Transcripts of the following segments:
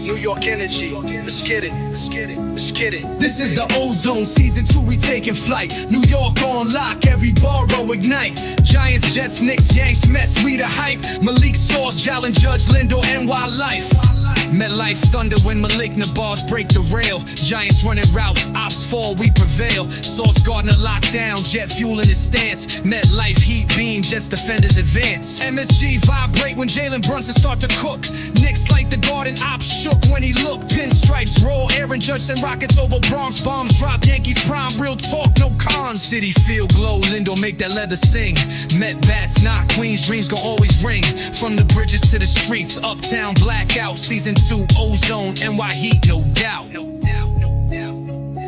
New York energy. Let's get it. Let's get it. Let's get it. This is the Ozone, season 2, we taking flight. New York on lock, every borough ignite. Giants, Jets, Knicks, Yanks, Mets, we the hype. Malik Sauce, Jalen Judge, Lindo, NY Life. MetLife thunder when malignant bars break the rail. Giants running routes, ops fall, we prevail. Sauce Gardner locked down, jet fuel in his stance. MetLife heat beam, Jets defenders advance. MSG vibrate when Jalen Brunson start to cook. Knicks light the garden, ops shook when he looked. Pinstripes roll, Aaron Judge send rockets over Bronx. Bombs drop, Yankees prime, real talk, no cons. City feel glow, Lindo make that leather sing. Met bats knock, Queens dreams gon' always ring. From the bridges to the streets, uptown blackout. Season 2, Ozone, NY Heat, no doubt.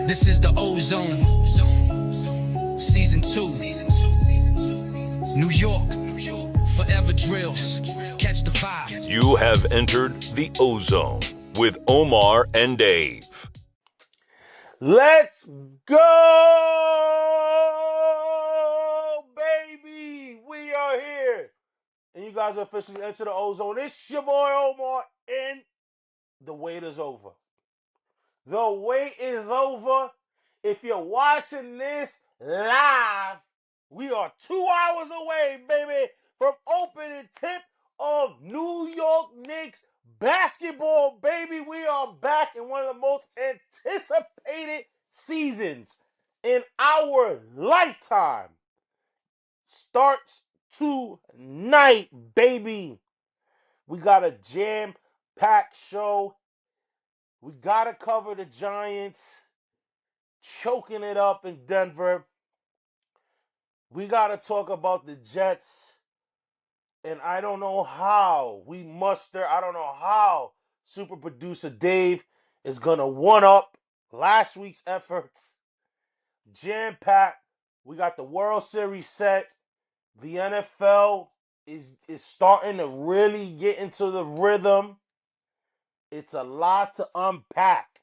This is the Ozone. Season 2. New York, forever drills. Catch the vibe. You have entered the Ozone with Omar and Dave. Let's go, baby. We are here. And you guys are officially entered the Ozone. It's your boy Omar, and the wait is over. The wait is over. If you're watching this live, we are 2 hours away, baby, from opening tip of New York Knicks basketball, baby. We are back in one of the most anticipated seasons in our lifetime. Starts tonight, baby. We got a jam-packed show. We got to cover the Giants choking it up in Denver. We got to talk about the Jets. And I don't know how I don't know how super producer Dave is going to one-up last week's efforts. Jam-packed. We got the World Series set. The NFL is starting to really get into the rhythm. It's a lot to unpack.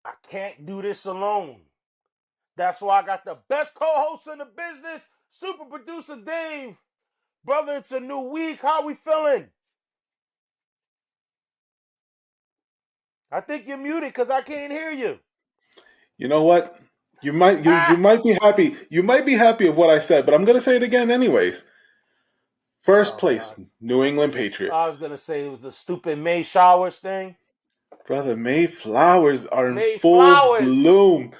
I can't do this alone. That's why I got the best co-host in the business, super producer Dave. Brother, it's a new week. How we feeling? I think you're muted because I can't hear you. You know what? You might be happy. You might be happy of what I said, but I'm going to say it again anyways. First place, God. New England Patriots. I was going to say it was the stupid May showers thing. Brother, May flowers are in full bloom.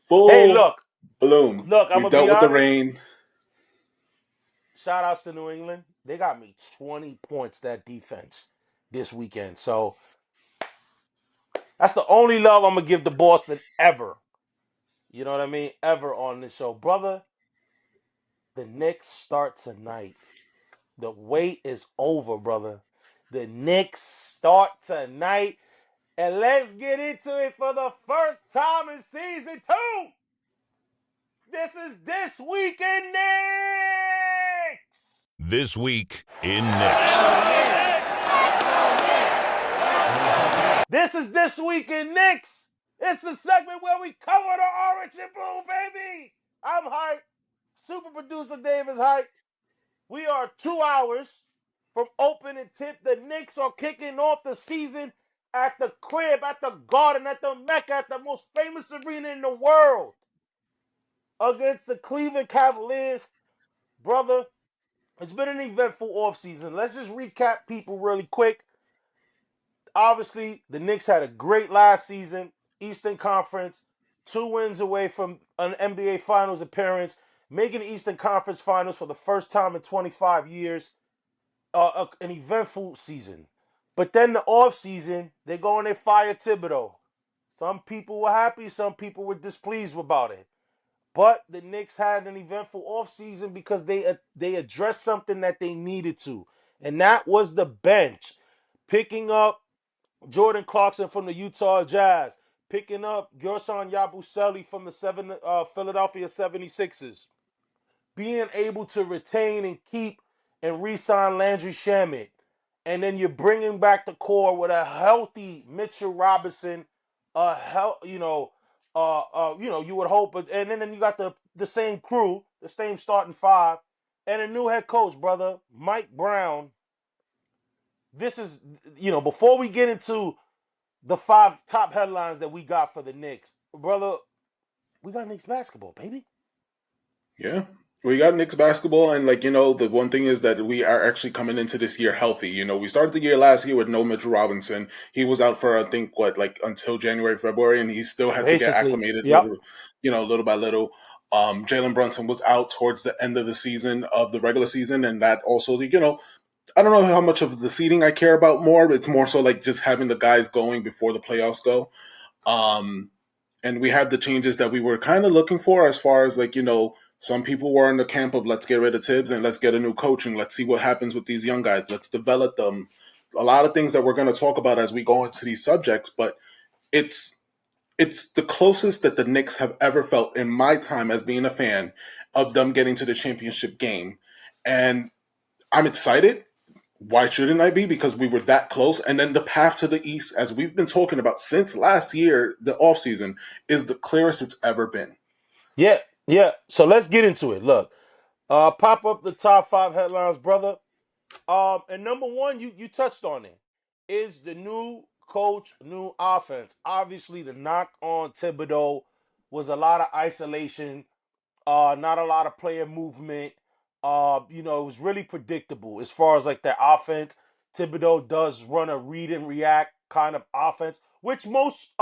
Hey, look. Bloom. Look, I'm We've dealt with the rain. Shout outs to New England. They got me 20 points, that defense, this weekend. So that's the only love I'm going to give to Boston ever. You know what I mean? Ever on this show. Brother, the Knicks start tonight. The wait is over, brother. The Knicks start tonight. And let's get into it for the first time in season 2. This is This Week in Knicks. This Week in Knicks. This is This Week in Knicks. It's the segment where we cover the orange and blue, baby. I'm hyped. Super producer Dave is hyped. We are 2 hours from opening tip. The Knicks are kicking off the season at the crib, at the Garden, at the Mecca, at the most famous arena in the world, against the Cleveland Cavaliers. Brother, it's been an eventful offseason. Let's just recap people really quick. Obviously, the Knicks had a great last season, Eastern Conference, 2 wins away from an NBA Finals appearance, making the Eastern Conference Finals for the first time in 25 years. An eventful season. But then the offseason, they go and they fire Thibodeau. Some people were happy, some people were displeased about it. But the Knicks had an eventful offseason because they addressed something that they needed to. And that was the bench. Picking up Jordan Clarkson from the Utah Jazz. Picking up Gershon Yabusele from the Philadelphia 76ers. Being able to retain and keep and re-sign Landry Shamet. And then you're bringing back the core with a healthy Mitchell Robinson. You would hope. And then you got the same crew, the same starting 5, and a new head coach, brother, Mike Brown. this is, before we get into the 5 top headlines that we got for the Knicks, brother, we got Knicks basketball, baby. Yeah. We got Knicks basketball, and the one thing is that we are actually coming into this year healthy. We started the year last year with no Mitchell Robinson. He was out for, I think, until January, February, and he still had to get Basically, acclimated yep. little by little. Jalen Brunson was out towards the end of the season, of the regular season, and that also, I don't know how much of the seeding I care about more. It's more so like just having the guys going before the playoffs go. And we have the changes that we were kind of looking for, as far as some people were in the camp of let's get rid of Tibbs and let's get a new coach and let's see what happens with these young guys. Let's develop them. A lot of things that we're going to talk about as we go into these subjects, but it's the closest that the Knicks have ever felt in my time as being a fan of them getting to the championship game. And I'm excited. Why shouldn't I be? Because we were that close. And then the path to the East, as we've been talking about since last year, the offseason, is the clearest it's ever been. Yeah. So let's get into it. Look, pop up the top 5 headlines, brother. And number one, you touched on it, is the new coach, new offense. Obviously, the knock on Thibodeau was a lot of isolation, not a lot of player movement. It was really predictable as far as like their offense. Thibodeau does run a read and react kind of offense, which most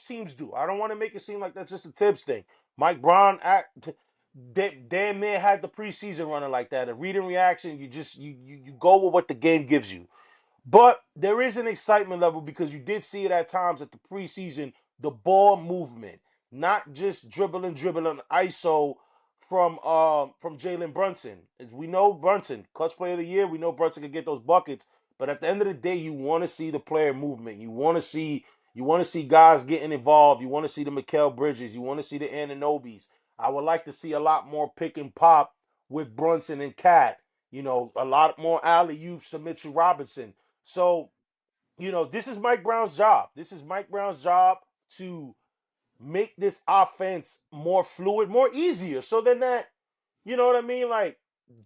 teams do. I don't want to make it seem like that's just a Tibbs thing. Mike Brown damn near had the preseason running like that. A read and reaction, you go with what the game gives you. But there is an excitement level because you did see it at times at the preseason, the ball movement, not just dribbling ISO from Jalen Brunson. As we know, Brunson, clutch player of the year, we know Brunson can get those buckets. But at the end of the day, you want to see the player movement. You want to see guys getting involved. You want to see the Mikal Bridges. You want to see the Anunobis. I would like to see a lot more pick and pop with Brunson and Cat. A lot more alley-oops to Mitchell Robinson. So, this is Mike Brown's job. This is Mike Brown's job to make this offense more fluid, more easier. So then that, you know what I mean? Like,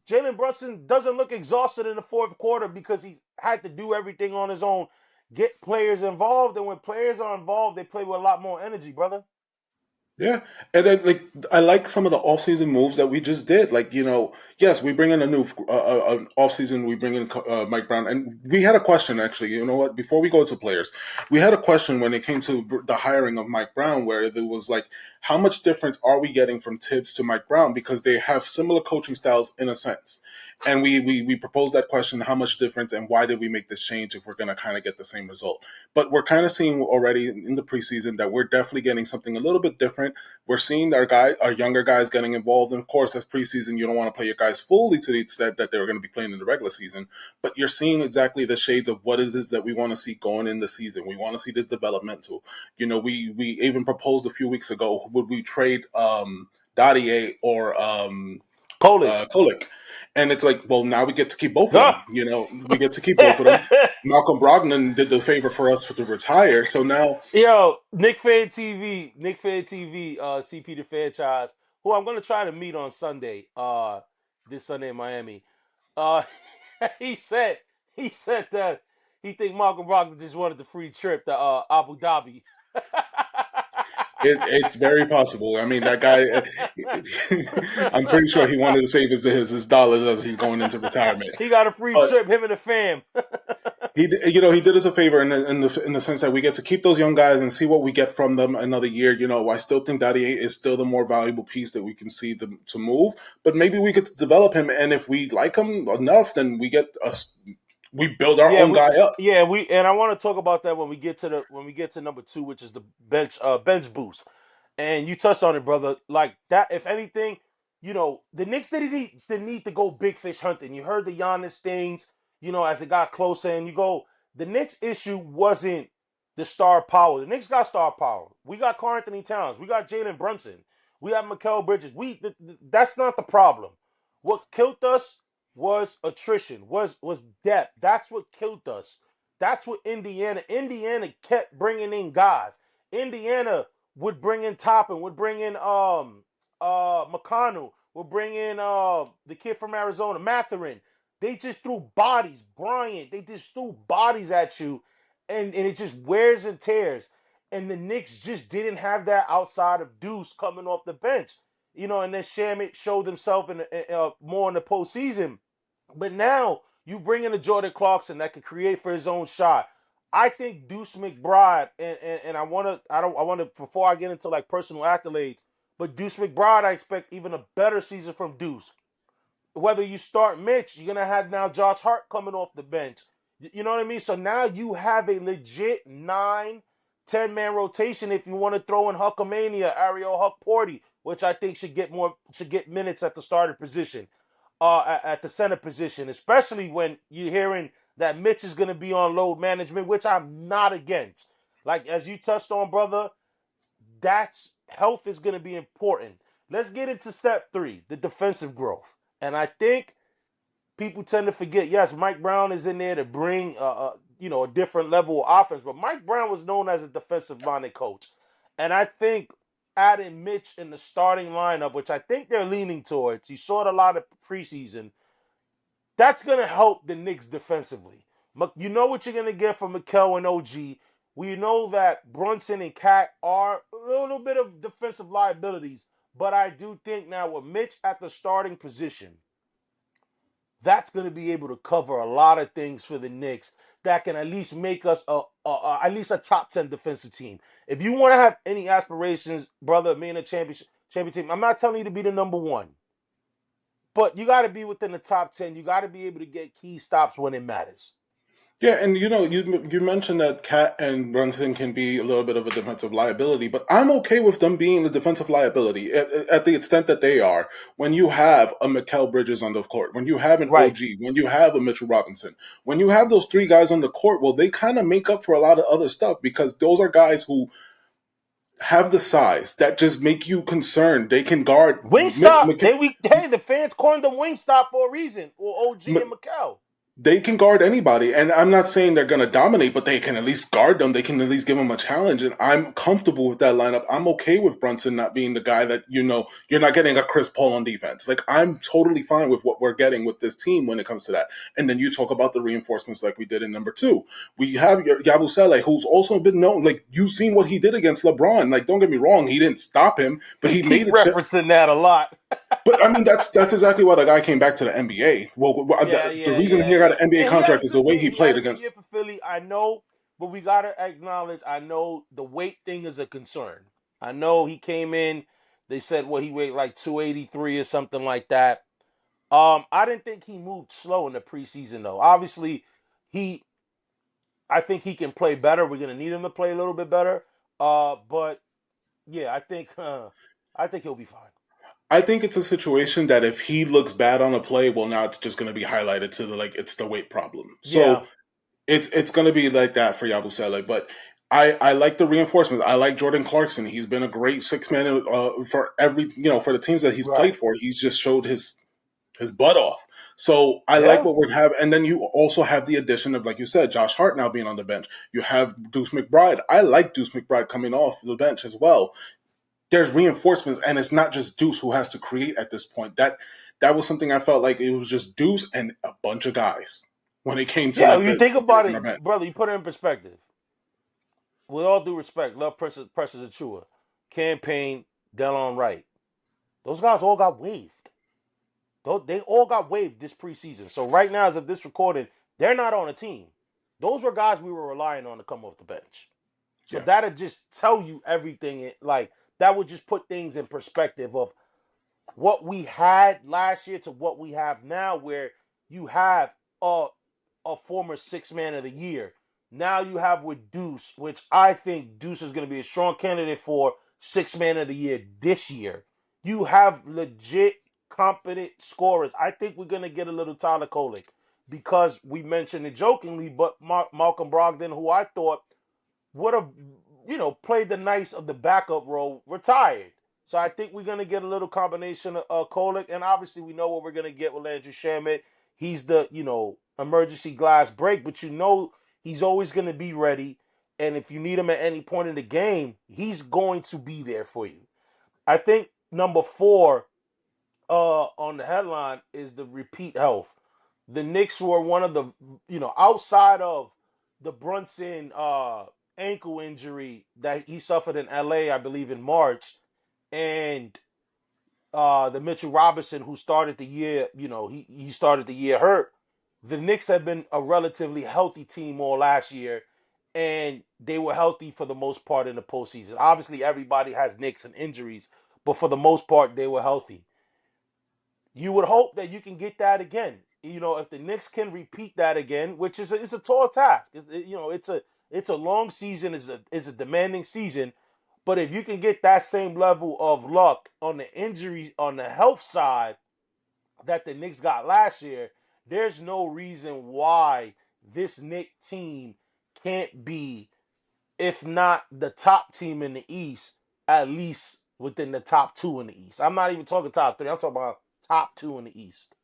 Jalen Brunson doesn't look exhausted in the fourth quarter because he had to do everything on his own, get players involved. And when players are involved, they play with a lot more energy, brother. Yeah, and then, I like some of the offseason moves that we just did. Yes, we bring in a new offseason. We bring in Mike Brown, and we had a question actually. You know what? Before we go to players, we had a question when it came to the hiring of Mike Brown, where there was how much different are we getting from Tibbs to Mike Brown, because they have similar coaching styles in a sense. And we proposed that question: how much difference, and why did we make this change if we're going to kind of get the same result? But we're kind of seeing already in the preseason that we're definitely getting something a little bit different. We're seeing our younger guys getting involved. And of course, as preseason, you don't want to play your guys fully to the extent that they're going to be playing in the regular season. But you're seeing exactly the shades of what it is that we want to see going in the season. We want to see this developmental. We even proposed a few weeks ago, would we trade Dottier or Kolek? And it's well, now we get to keep both of them. We get to keep both of them. Malcolm Brogdon did the favor for us to retire, so now Nick Fan TV, CP the franchise, who I'm gonna try to meet on Sunday, this Sunday in Miami. He said that he think Malcolm Brogdon just wanted the free trip to Abu Dhabi. It's very possible. I mean, that guy. I'm pretty sure he wanted to save his dollars as he's going into retirement. He got a free trip, him and the fam. He did us a favor in the sense that we get to keep those young guys and see what we get from them another year. I still think Dottier is still the more valuable piece that we can see to move, but maybe we get to develop him, and if we like him enough, then we build our own guy up. Yeah, and I want to talk about that when we get to number 2, which is the bench boost. And you touched on it, brother. Like that, if anything, the Knicks didn't need to go big fish hunting. You heard the Giannis things, as it got closer, and the Knicks issue wasn't the star power. The Knicks got star power. We got Karl Anthony Towns. We got Jalen Brunson. We have Mikal Bridges. That's not the problem. What killed us was attrition, was depth. That's what killed us. That's what Indiana kept bringing in guys. Indiana would bring in Toppin, would bring in McConnell, would bring in the kid from Arizona, Matherin. They just threw bodies. Bryant, they just threw bodies at you, and it just wears and tears. And the Knicks just didn't have that outside of Deuce coming off the bench. And then Shamit showed himself more in the postseason. But now you bring in a Jordan Clarkson that can create for his own shot. I think Deuce McBride, and I want to before I get into like personal accolades, but Deuce McBride, I expect even a better season from Deuce. Whether you start Mitch, you're gonna have now Josh Hart coming off the bench. You know what I mean? So now you have a legit 9-10-man rotation if you want to throw in Huckamania, Ariel Huck-Porty, which I think should get minutes at the starting position, at the center position, especially when you're hearing that Mitch is going to be on load management, which I'm not against. Like, as you touched on, brother, that's health is going to be important. Let's get into step 3, the defensive growth. And I think people tend to forget, yes, Mike Brown is in there to bring a different level of offense, but Mike Brown was known as a defensive-minded coach. And I think adding Mitch in the starting lineup, which I think they're leaning towards, you saw it a lot of preseason, that's going to help the Knicks defensively. You know what you're going to get from Mikal and OG. We know that Brunson and Cat are a little bit of defensive liabilities, but I do think now with Mitch at the starting position, that's going to be able to cover a lot of things for the Knicks that can at least make us at least a top 10 defensive team. If you want to have any aspirations, brother, of being a champion team, I'm not telling you to be the number 1. But you got to be within the top 10. You got to be able to get key stops when it matters. Yeah, and you mentioned that Cat and Brunson can be a little bit of a defensive liability, but I'm okay with them being a defensive liability at the extent that they are. When you have a Mikal Bridges on the court, when you have an Right. OG, when you have a Mitchell Robinson, when you have those 3 guys on the court, well, they kind of make up for a lot of other stuff because those are guys who have the size that just make you concerned. They can guard Wingstop. The fans coined them Wingstop for a reason. Or OG and Mikal. They can guard anybody, and I'm not saying they're going to dominate, but they can at least guard them. They can at least give them a challenge, and I'm comfortable with that lineup. I'm okay with Brunson not being the guy that, you're not getting a Chris Paul on defense. Like, I'm totally fine with what we're getting with this team when it comes to that. And then you talk about the reinforcements like we did in number 2. We have Yabusele, who's also been known, like, you've seen what he did against LeBron. Like, don't get me wrong, he didn't stop him, but he made it. Referencing that a lot. But I mean, that's exactly why the guy came back to the NBA. Well, the reason he got an NBA contract is the way he played against. For Philly, I know, but we gotta acknowledge. I know the weight thing is a concern. I know he came in. They said he weighed like 283 or something like that. I didn't think he moved slow in the preseason though. Obviously, I think he can play better. We're gonna need him to play a little bit better. But yeah, I think he'll be fine. I think it's a situation that if he looks bad on a play, well, now it's just going to be highlighted to it's the weight problem. So it's going to be like that for Yabusele. But I like the reinforcements. I like Jordan Clarkson. He's been a great 6-man for for the teams that he's played for. He's just showed his butt off. So I like what we have. And then you also have the addition of, like you said, Josh Hart now being on the bench. You have Deuce McBride. I like Deuce McBride coming off the bench as well. There's reinforcements, and it's not just Deuce who has to create at this point. That was something I felt like it was just Deuce and a bunch of guys when it came to. Yeah, you think about it, brother. You put it in perspective. With all due respect, love Precious Achua, Campaign, Delon Wright. Those guys all got waived. They all got waived this preseason. So right now, as of this recording, they're not on a team. Those were guys we were relying on to come off the bench. So that'll just tell you everything. That would just put things in perspective of what we had last year to what we have now, where you have a former 6-man of the year. Now you have with Deuce, which I think Deuce is going to be a strong candidate for 6-man of the year this year. You have legit competent scorers. I think we're going to get a little Tyler Kolek because we mentioned it jokingly, but Malcolm Brogdon, who I thought would have played the nice of the backup role, retired. So I think we're going to get a little combination of Kolek, and obviously we know what we're going to get with Landry Shamet. He's the, emergency glass break, but he's always going to be ready, and if you need him at any point in the game, he's going to be there for you. I think number 4 on the headline is the repeat health. the Knicks were one of the, outside of the Brunson ankle injury that he suffered in LA, I believe in March, and the Mitchell Robinson who started the year, he started the year hurt. The Knicks have been a relatively healthy team all last year, and they were healthy for the most part in the postseason. Obviously, everybody has nicks and injuries, but for the most part, they were healthy. You would hope that you can get that again. If the Knicks can repeat that again, which it's a tall task. It's a long season. It's a demanding season. But if you can get that same level of luck on the injuries on the health side that the Knicks got last year, there's no reason why this Knicks team can't be, if not the top team in the East, at least within the top two in the East. I'm not even talking top three. I'm talking about top two in the East.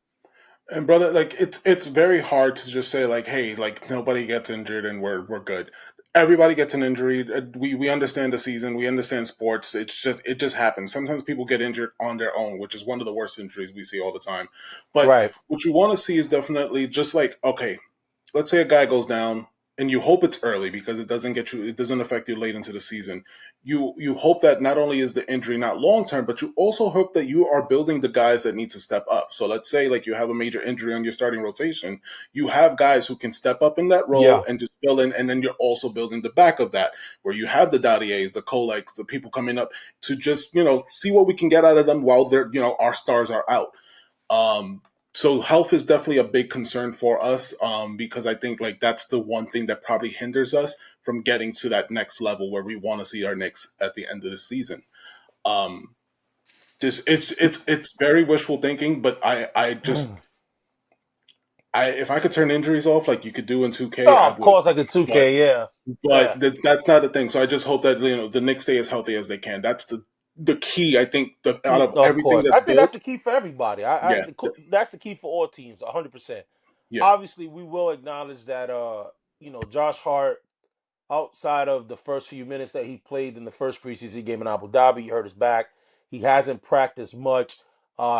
And brother, like it's very hard to just say like, hey, like nobody gets injured and we're good. Everybody gets an injury. We understand the season. We understand sports. It just happens. Sometimes people get injured on their own, which is one of the worst injuries we see all the time. But Right. what you want to see is definitely just like, okay, let's say a guy goes down and you hope it's early because it doesn't affect you late into the season. You hope that not only is the injury not long term, but you also hope that you are building the guys that need to step up. So let's say like you have a major injury on your starting rotation, you have guys who can step up in that role Yeah. and just fill in, and then you're also building the back of that, where you have the Dautiers, the Koleks, the people coming up to just see what we can get out of them while they're our stars are out. So health is definitely a big concern for us, because I think like that's the one thing that probably hinders us from getting to that next level where we want to see our Knicks at the end of the season. Um, just it's very wishful thinking, but if I could turn injuries off like you could do in 2K, Oh, I of would. course, like a But 2K, yeah. Yeah. that's not the thing. So I just hope that the Knicks stay as healthy as they can. That's the key. I think out of Of everything course. I that's think that's the built, key for everybody. yeah, That's the key for all teams, 100%. yeah. Obviously, we will acknowledge that, Josh Hart, outside of the first few minutes that he played in the first preseason game in Abu Dhabi, he hurt his back. He hasn't practiced much.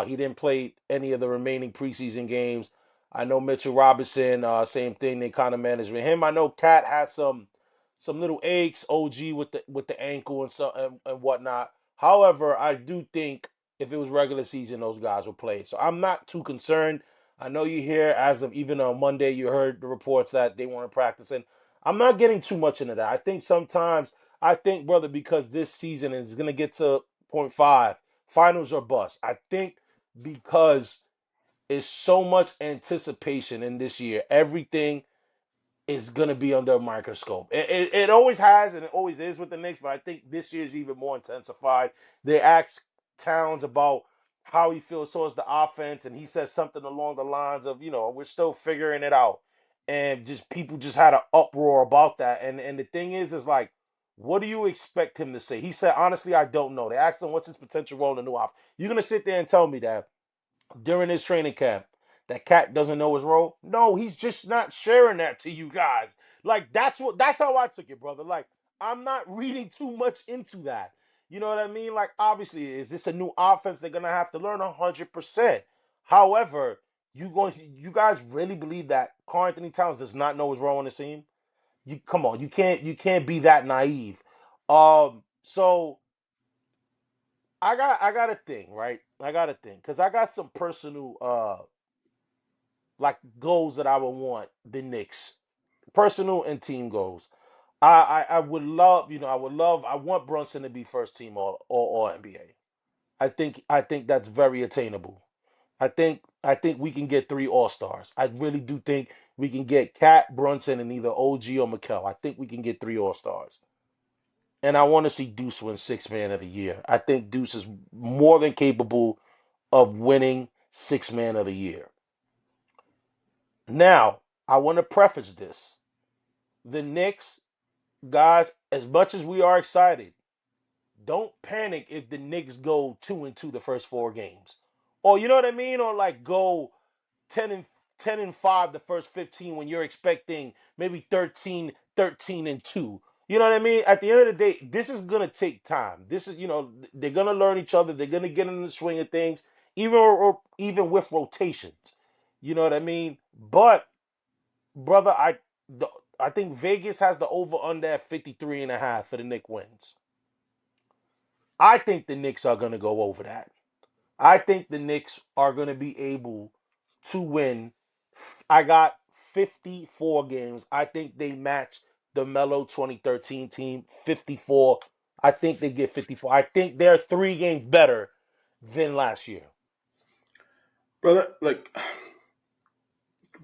He didn't play any of the remaining preseason games. I know Mitchell Robinson, same thing. They kind of managed with him. I know Cat had some little aches, OG with the ankle and so and whatnot. However, I do think if it was regular season, those guys would play. So I'm not too concerned. I know you hear as of even on Monday, you heard the reports that they weren't practicing. I'm not getting too much into that. I think, brother, because this season is going to get to point five, finals or bust. I think because it's so much anticipation in this year, everything is going to be under a microscope. It always has and it always is with the Knicks, but I think this year is even more intensified. They asked Towns about how he feels towards the offense, and he says something along the lines of, we're still figuring it out. And just people just had an uproar about that. And the thing is like, what do you expect him to say? He said, honestly, I don't know. They asked him what's his potential role in the new offense. You're going to sit there and tell me that during his training camp that Cat doesn't know his role? No, he's just not sharing that to you guys. Like that's how I took it, brother. Like I'm not reading too much into that. You know what I mean? Like obviously, is this a new offense they're gonna have to learn 100%? However, you guys really believe that Karl Anthony Towns does not know his role on the team? You come on, you can't be that naive. So I got a thing, right? I got a thing because I got some personal like goals that I would want the Knicks, personal and team goals. I would love, I want Brunson to be first team all NBA. I think that's very attainable. I think we can get three All Stars. I really do think we can get Cat, Brunson, and either OG or Mikel. I think we can get three All Stars. And I want to see Deuce win Six Man of the Year. I think Deuce is more than capable of winning Six Man of the Year. Now, I want to preface this. The Knicks, guys, as much as we are excited, don't panic if the Knicks go 2-2 the first four games. Or you know what I mean? Or like go 10-5 the first 15 when you're expecting maybe 13-2. You know what I mean? At the end of the day, this is gonna take time. This is, they're gonna learn each other. They're gonna get in the swing of things, even with rotations. You know what I mean? But brother, I think Vegas has the over under at 53.5 for the Knicks wins. I think the Knicks are going to go over that. I think the Knicks are going to be able to win. I got 54 games. I think they match the Melo 2013 team 54. I think they get 54. I think they're 3 games better than last year. Brother, like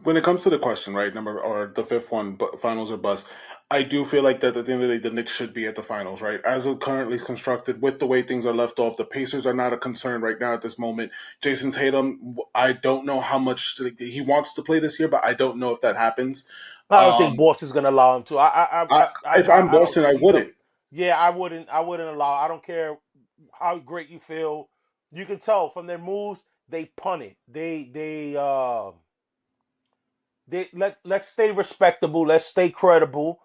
when it comes to the question, right, number or the fifth one, but finals or bust, I do feel like that at the end of the day, the Knicks should be at the finals, right? As of currently constructed, with the way things are left off, the Pacers are not a concern right now at this moment. Jason Tatum, I don't know how much he wants to play this year, but I don't know if that happens. I don't think Um, Boston's going to allow him to. if I'm I don't Boston, I see them. wouldn't. Yeah, I wouldn't. I wouldn't allow. I don't care how great you feel. You can tell from their moves. They punt it. Let's stay respectable. Let's stay credible.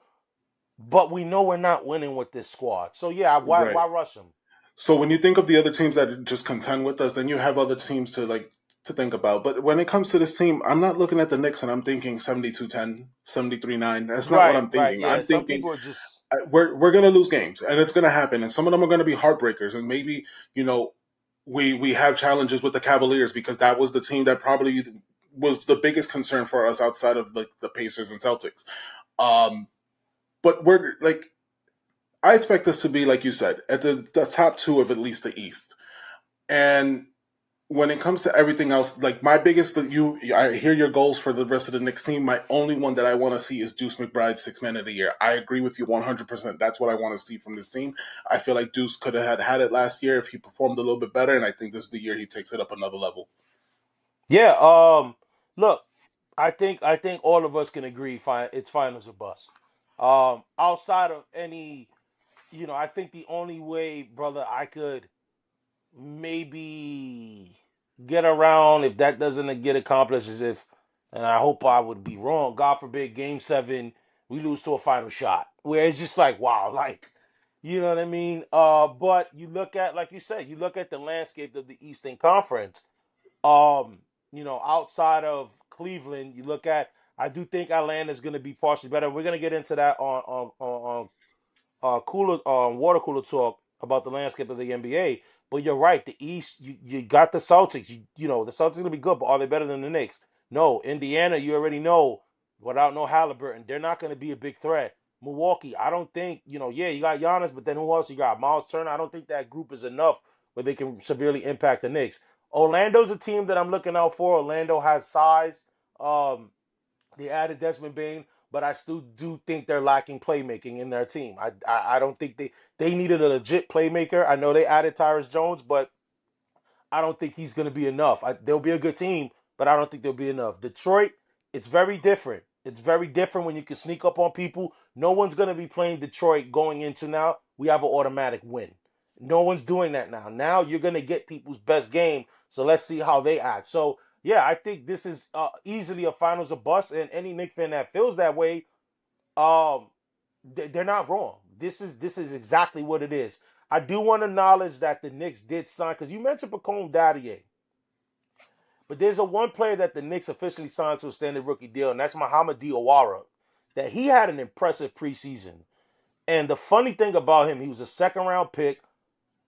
But we know we're not winning with this squad. So yeah, Right. why rush them? So when you think of the other teams that just contend with us, then you have other teams to think about. But when it comes to this team, I'm not looking at the Knicks and I'm thinking 72-10, 73-9. That's not what Right, I'm right. thinking. Yeah, I'm some thinking people are just we're gonna lose games and it's gonna happen, and some of them are gonna be heartbreakers. And maybe we have challenges with the Cavaliers because that was the team that probably was the biggest concern for us outside of like the Pacers and Celtics. Um, but we're like I expect us to be, like you said, at the top two of at least the East. And when it comes to everything else, like my biggest, I hear your goals for the rest of the Knicks team. My only one that I want to see is Deuce McBride, 6 man of the year. I agree with you 100%. That's what I want to see from this team. I feel like Deuce could have had it last year if he performed a little bit better, and I think this is the year he takes it up another level. yeah. Look, I think all of us can agree. It's finals or bust. Outside of any, I think the only way, brother, I could maybe get around if that doesn't get accomplished is if, and I hope I would be wrong. God forbid, Game 7, we lose to a final shot where it's just like wow, like you know what I mean. But you look at, like you said, you look at the landscape of the Eastern Conference. Um, outside of Cleveland, you look at. I do think Atlanta's going to be partially better. We're going to get into that on cooler water cooler talk about the landscape of the NBA. But you're right, the East, you got the Celtics. The Celtics are gonna be good, but are they better than the Knicks? No. Indiana, you already know, without no Halliburton, they're not gonna be a big threat. Milwaukee, I don't think, yeah, you got Giannis, but then who else you got? Miles Turner. I don't think that group is enough where they can severely impact the Knicks. Orlando's a team that I'm looking out for. Orlando has size. Um, they added Desmond Bain, but I still do think they're lacking playmaking in their team. I don't think they needed a legit playmaker. I know they added Tyrus Jones, but I don't think he's going to be enough. They'll be a good team, but I don't think they'll be enough. Detroit, it's very different. It's very different when you can sneak up on people. No one's going to be playing Detroit going into now. We have an automatic win. No one's doing that now. Now you're going to get people's best game. So let's see how they act. So yeah, I think this is easily a finals or bust, and any Knicks fan that feels that way, um, they're not wrong. This is exactly what it is. I do want to acknowledge that the Knicks did sign, because you mentioned Pacome Dadier, but there's a one player that the Knicks officially signed to a standard rookie deal, and that's Muhammad Diawara. That he had an impressive preseason, and the funny thing about him, he was a second round pick,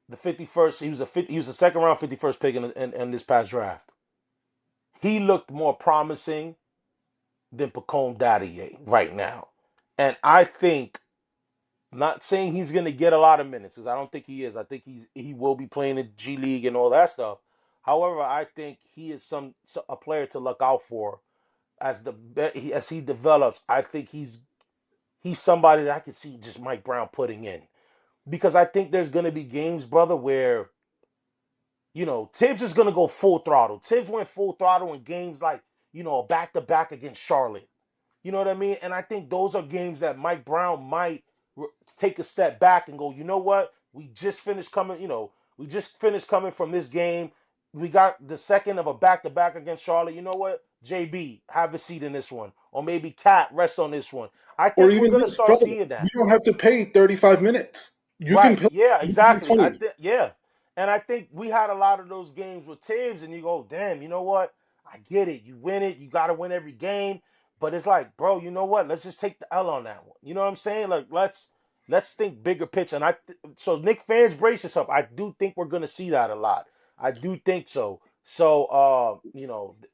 the 51st. He was a second round 51st pick in this past draft. He looked more promising than Pacome Dadier right now, and I think. Not saying he's going to get a lot of minutes, because I don't think he is. I think he will be playing in G League and all that stuff. However, I think he is a player to look out for as he develops. I think he's somebody that I could see just Mike Brown putting in, because I think there's going to be games, brother, where Tibbs is going to go full throttle. Tibbs went full throttle in games like a back to back against Charlotte. You know what I mean? And I think those are games that Mike Brown might take a step back and go, you know what? We just finished coming, from this game. We got the second of a back-to-back against Charlotte. You know what? JB, have a seat in this one. Or maybe Cat, rest on this one. I Or think we're even going to this, start brother, seeing you that. don't have to pay 35 minutes. You can Right. play, Yeah, you can play exactly. 20. Yeah. And I think we had a lot of those games with Tibbs, and you go, damn, you know what? I get it. You win it. You got to win every game. But it's like, bro, you know what? Let's just take the L on that one. You know what I'm saying? Like, let's think bigger picture. And so Nick fans, brace yourself. I do think we're gonna see that a lot. I do think so. So,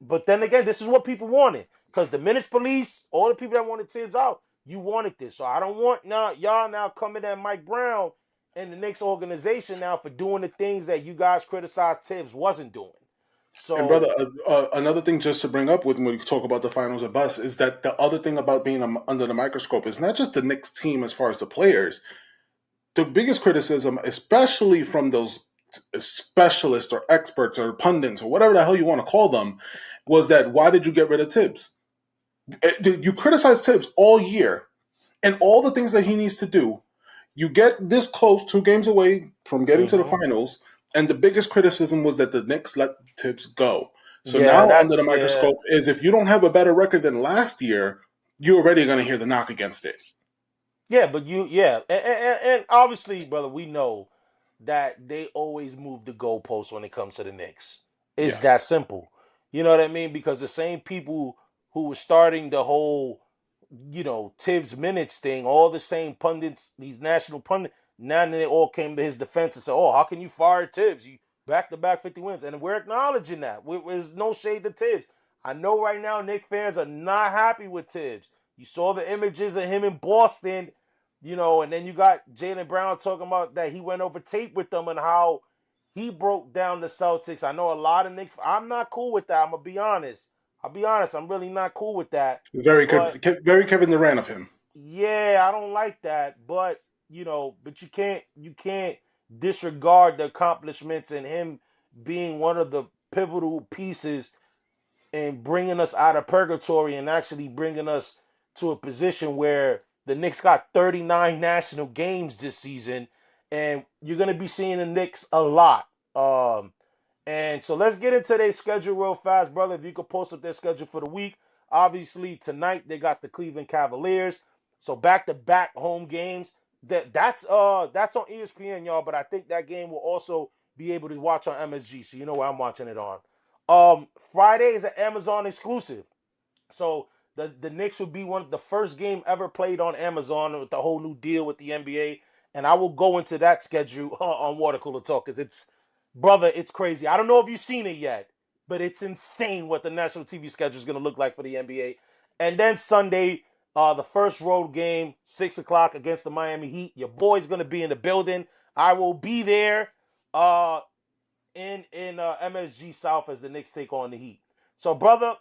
but then again, this is what people wanted because the minutes police, all the people that wanted Tibbs out, you wanted this. So I don't want y'all now coming at Mike Brown and the Knicks organization now for doing the things that you guys criticized Tibbs wasn't doing. And brother, So another thing just to bring up with when we talk about the finals of bus is that the other thing about being under the microscope is not just the Knicks team as far as the players. The biggest criticism, especially from those specialists or experts or pundits or whatever the hell you want to call them, was that why did you get rid of Tibbs? You criticized Tibbs all year and all the things that he needs to do. You get this close, 2 games away from getting to the finals, and the biggest criticism was that the Knicks let Tibbs go. So yeah, now under the that's microscope is if you don't have a better record than last year, you're already going to hear the knock against it. Yeah, but and obviously, brother, we know that they always move the goalposts when it comes to the Knicks. It's Yes. that simple. You know what I mean? Because the same people who were starting the whole, Tibbs minutes thing, all the same pundits, these national pundits, now they all came to his defense and said, "Oh, how can you fire Tibbs? You back-to-back 50 wins," and we're acknowledging that. There's no shade to Tibbs. I know right now Knicks fans are not happy with Tibbs. You saw the images of him in Boston. And then you got Jaylen Brown talking about that he went over tape with them and how he broke down the Celtics. I know a lot of Knicks. I'm not cool with that. I'm gonna be honest. I'll be honest. I'm really not cool with that. Very But very Kevin Durant of him. yeah, I don't like that. But but you can't disregard the accomplishments and him being one of the pivotal pieces in bringing us out of purgatory and actually bringing us to a position where the Knicks got 39 national games this season, and you're going to be seeing the Knicks a lot. And so let's get into their schedule real fast, brother. If you could post up their schedule for the week. Obviously, tonight they got the Cleveland Cavaliers. So back-to-back home games. That's on ESPN, y'all, but I think that game will also be able to watch on MSG, so you know where I'm watching it on. Friday is an Amazon exclusive. So the Knicks would be the first game ever played on Amazon with the whole new deal with the NBA. And I will go into that schedule on Water Cooler Talk because it's crazy. I don't know if you've seen it yet, but it's insane what the national TV schedule is going to look like for the NBA. And then Sunday, the first road game, 6 o'clock against the Miami Heat. Your boy's going to be in the building. I will be there in MSG South as the Knicks take on the Heat. So, brother,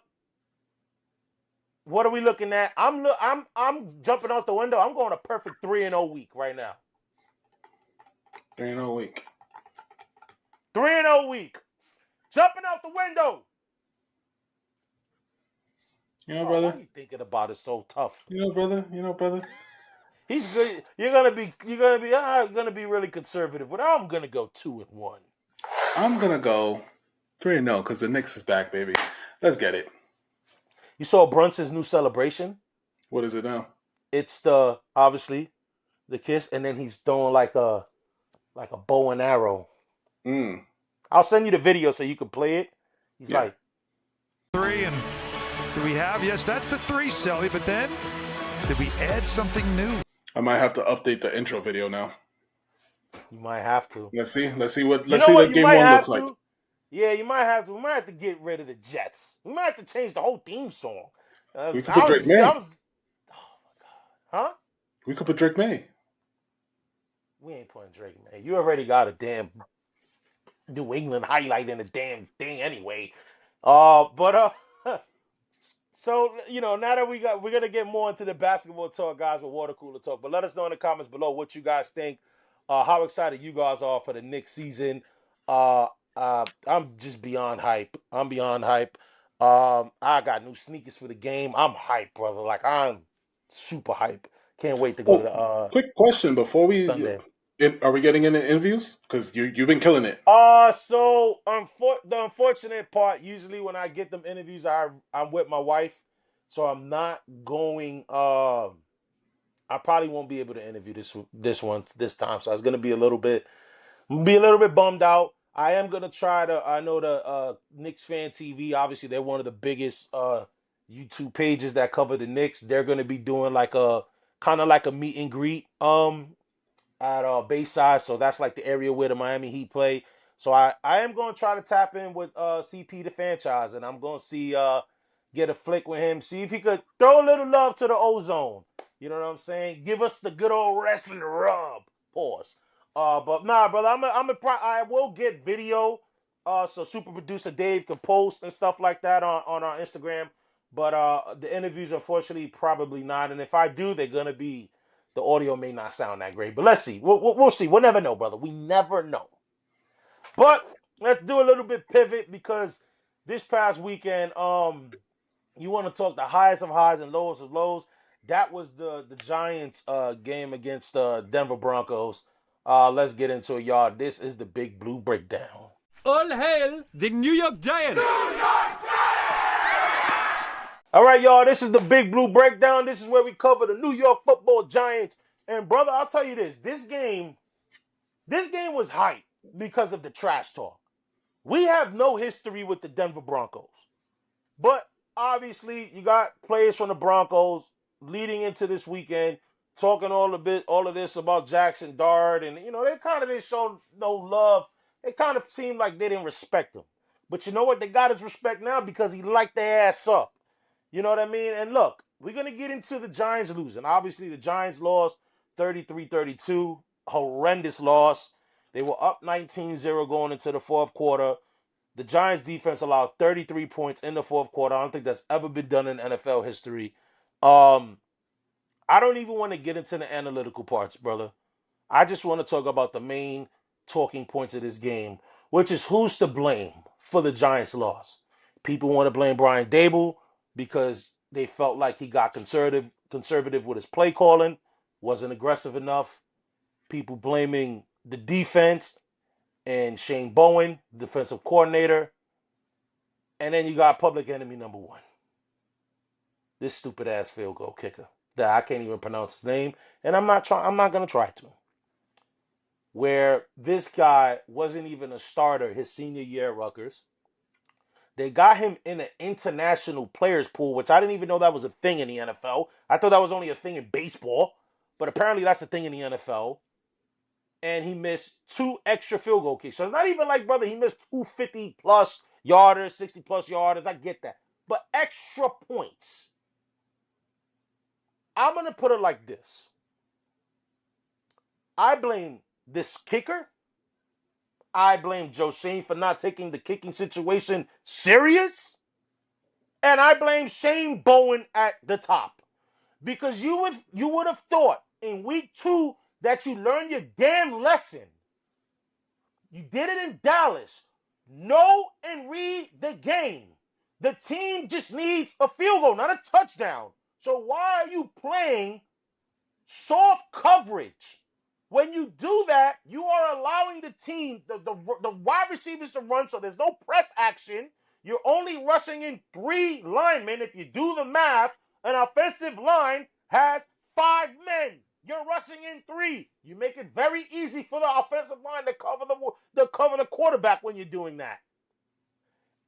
what are we looking at? I'm jumping out the window. I'm going a perfect 3-0 week right now. 3-0 week. 3-0 week. Jumping out the window. Brother. What are you thinking about? It so tough. Brother. He's good. You're gonna be really conservative, but I'm gonna go 2-1. I'm gonna go 3-0 because the Knicks is back, baby. Let's get it. You saw Brunson's new celebration? What is it now? It's obviously the kiss, and then he's throwing like a bow and arrow. I'll send you the video so you can play it. He's like 3, and do we have? Yes, that's the 3, Selly. But then, did we add something new? I might have to update the intro video now. You might have to. Let's see what game 1 looks like. Yeah, you might have to. We might have to get rid of the Jets. We might have to change the whole theme song. We could put Drake May. Oh my god. Huh? We could put Drake May. We ain't putting Drake May. You already got a damn New England highlight in the damn thing anyway. So now that we're gonna get more into the basketball talk, guys, with Water Cooler Talk. But let us know in the comments below what you guys think. How excited you guys are for the Knicks season. I'm just beyond hype. I'm beyond hype. I got new sneakers for the game. I'm hyped, brother. Like, I'm super hype. Can't wait to go to the quick question before we Sunday. Are we getting any interviews? Because you've been killing it. So the unfortunate part, usually when I get them interviews, I'm with my wife, so I'm not going. I probably won't be able to interview this time, so I was gonna be a little bit bummed out. I am gonna try to. I know the Knicks Fan TV. Obviously, they're one of the biggest YouTube pages that cover the Knicks. They're gonna be doing like a kind of like a meet and greet at Bayside. So that's like the area where the Miami Heat play. So I am gonna try to tap in with CP the franchise, and I'm gonna see get a flick with him. See if he could throw a little love to the ozone. You know what I'm saying? Give us the good old wrestling rub. Pause. But nah, brother, I will get video, so super producer Dave can post and stuff like that on our Instagram. But the interviews, unfortunately, probably not. And if I do, they're gonna be the audio may not sound that great. But let's see. We'll see. We'll never know, brother. We never know. But let's do a little bit pivot because this past weekend, you want to talk the highest of highs and lowest of lows. That was the Giants game against Denver Broncos. Let's get into it, y'all. This is the Big Blue Breakdown. All hail the New York Giants! All right, y'all. This is the Big Blue Breakdown. This is where we cover the New York Football Giants. And brother, I'll tell you this: this game was hype because of the trash talk. We have no history with the Denver Broncos, but obviously you got players from the Broncos leading into this weekend talking all of this about Jaxson Dart, and you know they kind of didn't show no love. It kind of seemed like they didn't respect him. But you know what? They got his respect now because he light their ass up. You know what I mean? And look, we're going to get into the Giants losing. Obviously, the Giants lost 33-32. Horrendous loss. They were up 19-0 going into the fourth quarter. The Giants defense allowed 33 points in the fourth quarter. I don't think that's ever been done in NFL history. I don't even want to get into the analytical parts, brother. I just want to talk about the main talking points of this game, which is who's to blame for the Giants' loss. People want to blame Brian Daboll because they felt like he got conservative with his play calling, wasn't aggressive enough. People blaming the defense and Shane Bowen, defensive coordinator. And then you got public enemy number one. This stupid ass field goal kicker that I can't even pronounce his name, and I'm not going to try to. Where this guy wasn't even a starter his senior year at Rutgers. They got him in an international players pool, which I didn't even know that was a thing in the NFL. I thought that was only a thing in baseball, but apparently that's a thing in the NFL. And he missed 2 extra field goal kicks. So it's not even like, brother, he missed 250-plus yarders, 60-plus yarders. I get that. But extra points. I'm going to put it like this. I blame this kicker. I blame Joe Schoen for not taking the kicking situation serious. And I blame Shane Bowen at the top. Because you would have thought in week 2 that you learned your damn lesson. You did it in Dallas. Know and read the game. The team just needs a field goal, not a touchdown. So why are you playing soft coverage? When you do that, you are allowing the team, the wide receivers to run, so there's no press action. You're only rushing in 3 linemen. If you do the math, an offensive line has 5 men. You're rushing in 3. You make it very easy for the offensive line to cover the quarterback when you're doing that.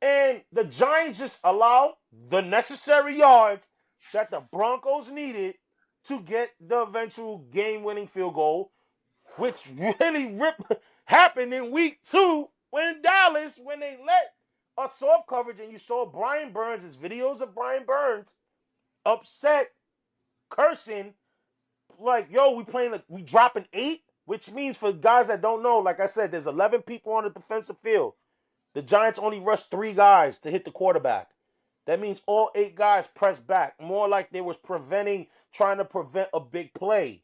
And the Giants just allow the necessary yards that the Broncos needed to get the eventual game-winning field goal, which really happened in week 2 when Dallas, when they let a soft coverage, and you saw Brian Burns, his videos of Brian Burns upset, cursing, like, yo, we dropping 8, which means for guys that don't know, like I said, there's 11 people on the defensive field. The Giants only rushed 3 guys to hit the quarterback. That means all 8 guys pressed back, more like they was trying to prevent a big play.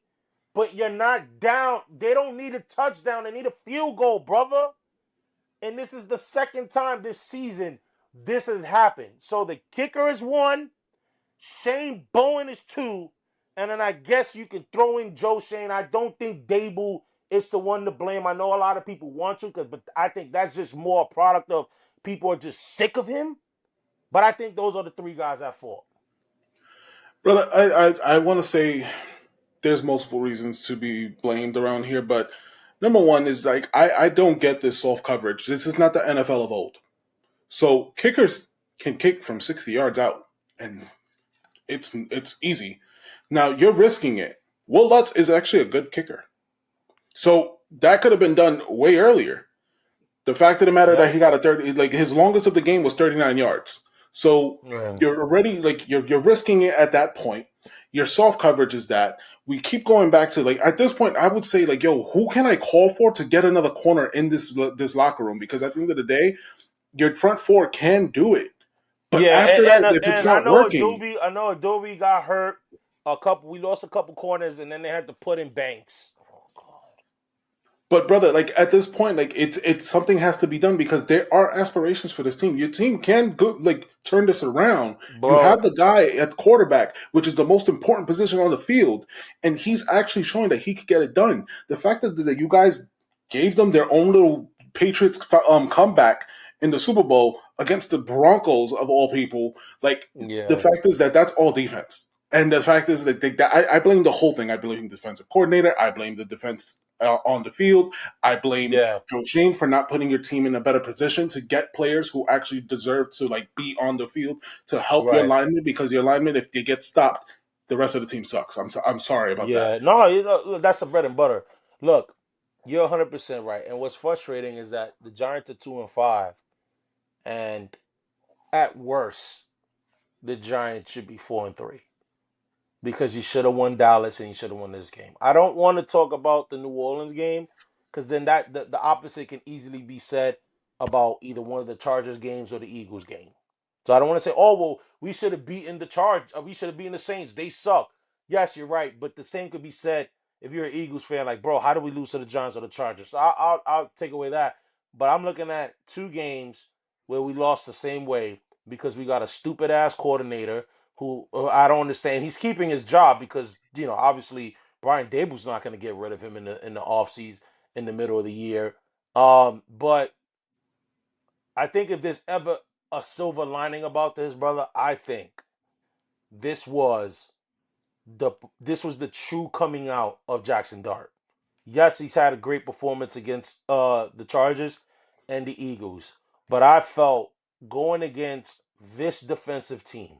But you're not down. They don't need a touchdown. They need a field goal, brother. And this is the second time this season this has happened. So the kicker is 1. Shane Bowen is 2. And then I guess you can throw in Joe Schoen. I don't think Daboll is the one to blame. I know a lot of people want to, but I think that's just more a product of people are just sick of him. But I think those are the 3 guys at fault. Brother, I want to say there's multiple reasons to be blamed around here, but Number one is like I don't get this soft coverage. This is not the NFL of old. So kickers can kick from 60 yards out, and it's easy. Now you're risking it. Will Lutz is actually a good kicker, so that could have been done way earlier. The fact of the matter that he got a 30, like his longest of the game was 39 yards. So you're already like you're risking it at that point. Your soft coverage is that we keep going back to like at this point. I would say like, yo, who can I call for to get another corner in this locker room? Because at the end of the day, your front four can do it. But after that, if it's not working, I know Adobe got hurt. We lost a couple corners, and then they had to put in Banks. but brother, like at this point, like it's something has to be done because there are aspirations for this team. Your team can go like turn this around. Bro. You have the guy at quarterback, which is the most important position on the field, and he's actually showing that he could get it done. The fact that you guys gave them their own little Patriots comeback in the Super Bowl against the Broncos of all people, like the fact is that that's all defense. And the fact is that I blame the whole thing. I blame the defensive coordinator. I blame the defense on the field. I blame Joe Schoen for not putting your team in a better position to get players who actually deserve to like be on the field to help your linemen, because your linemen, if they get stopped, the rest of the team sucks. I'm sorry about that. No, that's the bread and butter. Look, you're 100% right. And what's frustrating is that the Giants are 2-5, and at worst, the Giants should be 4-3. Because you should have won Dallas and you should have won this game. I don't want to talk about the New Orleans game because then the opposite can easily be said about either one of the Chargers games or the Eagles game. So I don't want to say, oh, well, we should have beaten we should have beaten the Saints. They suck. Yes, you're right. But the same could be said if you're an Eagles fan, like, bro, how do we lose to the Giants or the Chargers? So I'll take away that. But I'm looking at two games where we lost the same way because we got a stupid-ass coordinator who I don't understand. He's keeping his job because, obviously Brian Daboll's not going to get rid of him in the offseason in the middle of the year. But I think if there's ever a silver lining about this, brother, I think this was the true coming out of Jaxson Dart. Yes, he's had a great performance against the Chargers and the Eagles, but I felt going against this defensive team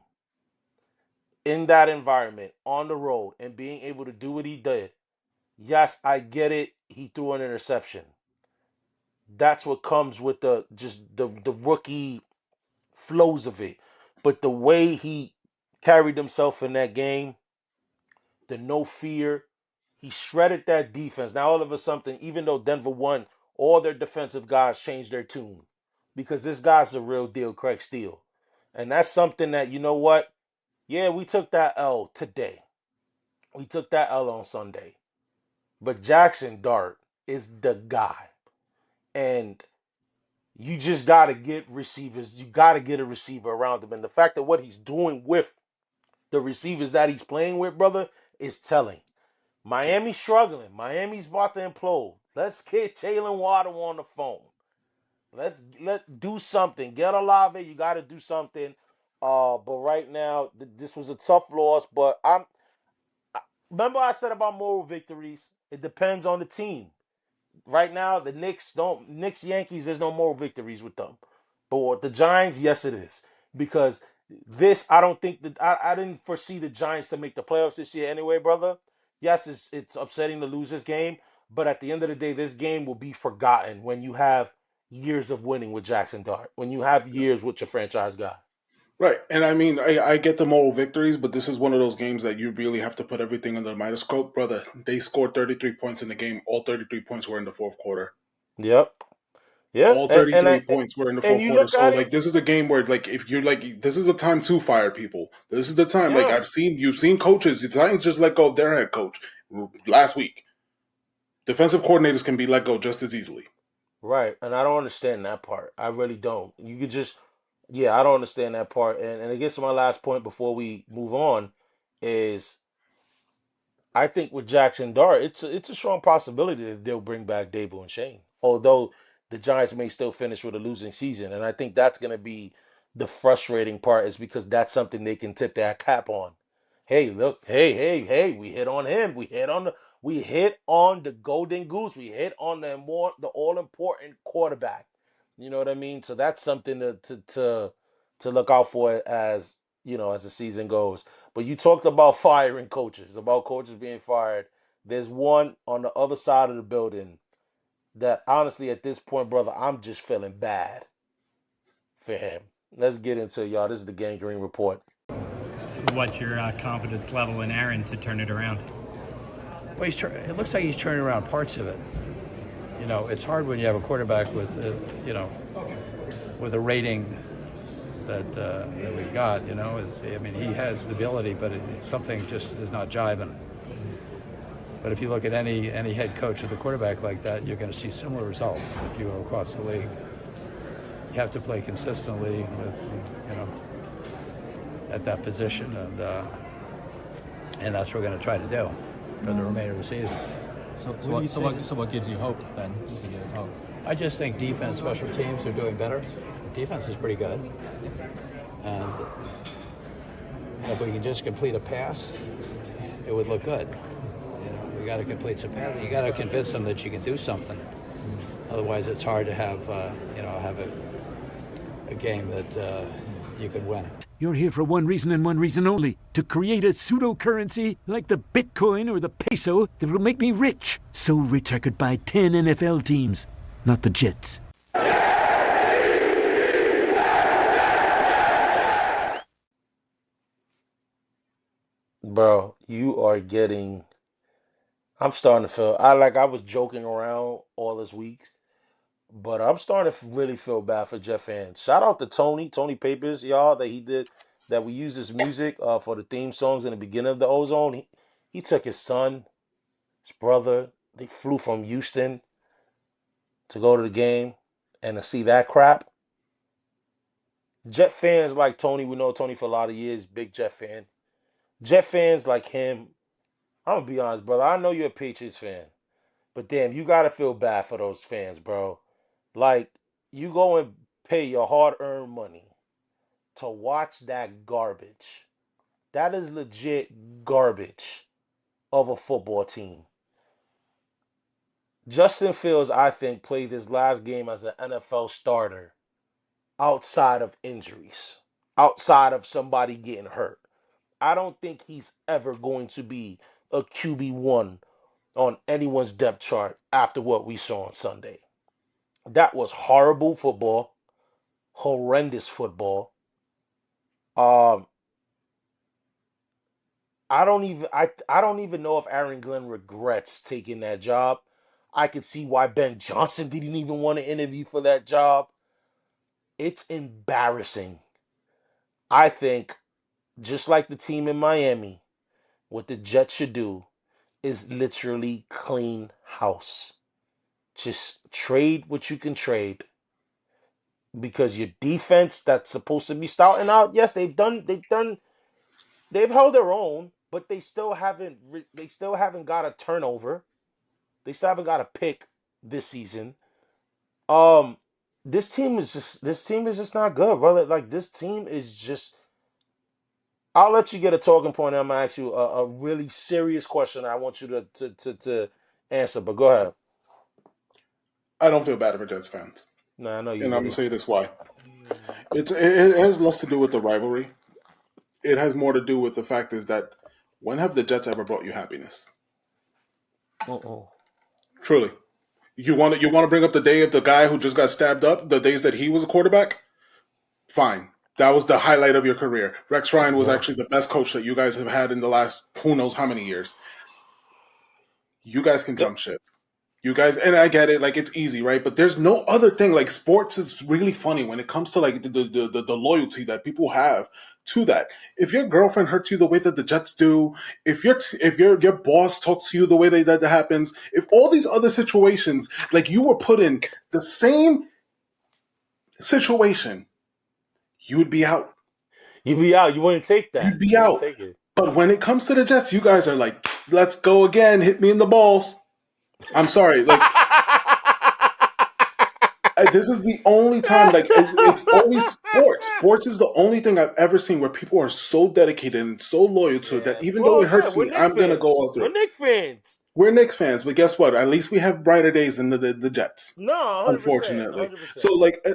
in that environment, on the road, and being able to do what he did, yes, I get it. He threw an interception. That's what comes with the rookie flows of it. But the way he carried himself in that game, the no fear, he shredded that defense. Now all of a sudden, even though Denver won, all their defensive guys changed their tune because this guy's the real deal, Craig Steele. And that's something that, you know what? Yeah, we took that L today. We took that L on Sunday. But Jaxson Dart is the guy. And you just got to get receivers. You got to get a receiver around him. And the fact that what he's doing with the receivers that he's playing with, brother, is telling. Miami's struggling. Miami's about to implode. Let's get Jalen Waddle on the phone. Let's do something. Get Olave. You got to do something. But right now, this was a tough loss. But remember I said about moral victories. It depends on the team. Right now, the Knicks, Yankees, there's no moral victories with them. But with the Giants, yes, it is. Because this, I don't think that I didn't foresee the Giants to make the playoffs this year anyway, brother. Yes, it's upsetting to lose this game. But at the end of the day, this game will be forgotten when you have years of winning with Jaxson Dart. When you have years with your franchise guy. Right, and I mean, I get the moral victories, but this is one of those games that you really have to put everything under the microscope, brother. They scored 33 points in the game. All 33 points were in the fourth quarter. Yep. Yeah. All 33 points were in the fourth quarter. So, like, this is a game where, like, if you're like, this is the time to fire people. This is the time. Yeah. Like, you've seen coaches. The Titans just let go of their head coach last week. Defensive coordinators can be let go just as easily. Right, and I don't understand that part. I really don't. You could just. Yeah, I don't understand that part. And I guess my last point before we move on is I think with Jaxson Dart, it's a strong possibility that they'll bring back Daboll and Schoen. Although the Giants may still finish with a losing season. And I think that's going to be the frustrating part is because that's something they can tip their cap on. Hey, look, hey, we hit on him. We hit on We hit on the golden goose. We hit on the all important quarterback. You know what I mean? So that's something to look out for as as the season goes. But you talked about firing coaches, about coaches being fired. There's one on the other side of the building that honestly at this point, brother, I'm just feeling bad for him. Let's get into it, y'all. This is the Gangrene Report. What's your confidence level in Aaron to turn it around? Well, it looks like he's turning around parts of it. It's hard when you have a quarterback with, with a rating that we got. He has the ability, but something just is not jiving. But if you look at any head coach with a quarterback like that, you're going to see similar results if you go across the league. You have to play consistently with, at that position, and that's what we're going to try to do for the remainder of the season. So what gives you hope then? Just to give hope. I just think defense, special teams are doing better. The defense is pretty good, and if we can just complete a pass, it would look good. We got to complete some passes. You got to convince them that you can do something. Otherwise, it's hard to have a game that you could win. You're here for one reason and one reason only: to create a pseudo-currency like the Bitcoin or the peso that will make me rich. So rich I could buy 10 NFL teams, not the Jets. Bro, you are getting... I'm starting to feel... I was joking around all this week, but I'm starting to really feel bad for Jet fans. Shout out to Tony Papers, y'all, that we use his music for the theme songs in the beginning of the Ozone. He took his son, his brother, they flew from Houston to go to the game and to see that crap. Jet fans like Tony, we know Tony for a lot of years, big Jet fan. Jet fans like him, I'm going to be honest, brother, I know you're a Patriots fan, but damn, you got to feel bad for those fans, bro. Like, you go and pay your hard-earned money to watch that garbage. That is legit garbage of a football team. Justin Fields, I think, played his last game as an NFL starter outside of injuries, outside of somebody getting hurt. I don't think he's ever going to be a QB1 on anyone's depth chart after what we saw on Sunday. That was horrible football, horrendous football. I don't even know if Aaron Glenn regrets taking that job. I could see why Ben Johnson didn't even want to interview for that job. It's embarrassing. I think, just like the team in Miami, what the Jets should do is literally clean house. Just trade what you can trade. Because your defense that's supposed to be starting out, yes, they've held their own, but they still haven't got a turnover. They still haven't got a pick this season. This team is just not good, brother. Like, this team is just... I'll let you get a talking point, and I'm going to ask you a really serious question I want you to answer, but go ahead. I don't feel bad for Jets fans. No, I know you. And I'm going to say this why. It has less to do with the rivalry. It has more to do with the fact is that when have the Jets ever brought you happiness? Truly. You want to bring up the day of the guy who just got stabbed up, the days that he was a quarterback? Fine. That was the highlight of your career. Rex Ryan was actually the best coach that you guys have had in the last who knows how many years. You guys can jump ship. You guys, and I get it, like, it's easy, right? But there's no other thing. Like, sports is really funny when it comes to, like, the loyalty that people have to that. If your girlfriend hurts you the way that the Jets do, if your boss talks to you the way that happens, if all these other situations, like, you were put in the same situation, you would be out. You'd be out. You wouldn't take that. You'd be out. Take it. But when it comes to the Jets, you guys are like, let's go again. Hit me in the balls. I'm sorry. Like, this is the only time, like, it's always sports. Sports is the only thing I've ever seen where people are so dedicated and so loyal to it that even though it hurts me, I'm going to go out there. We're Knicks fans. we're Knicks fans, but guess what? At least we have brighter days than the Jets. No, 100%. Unfortunately, so like,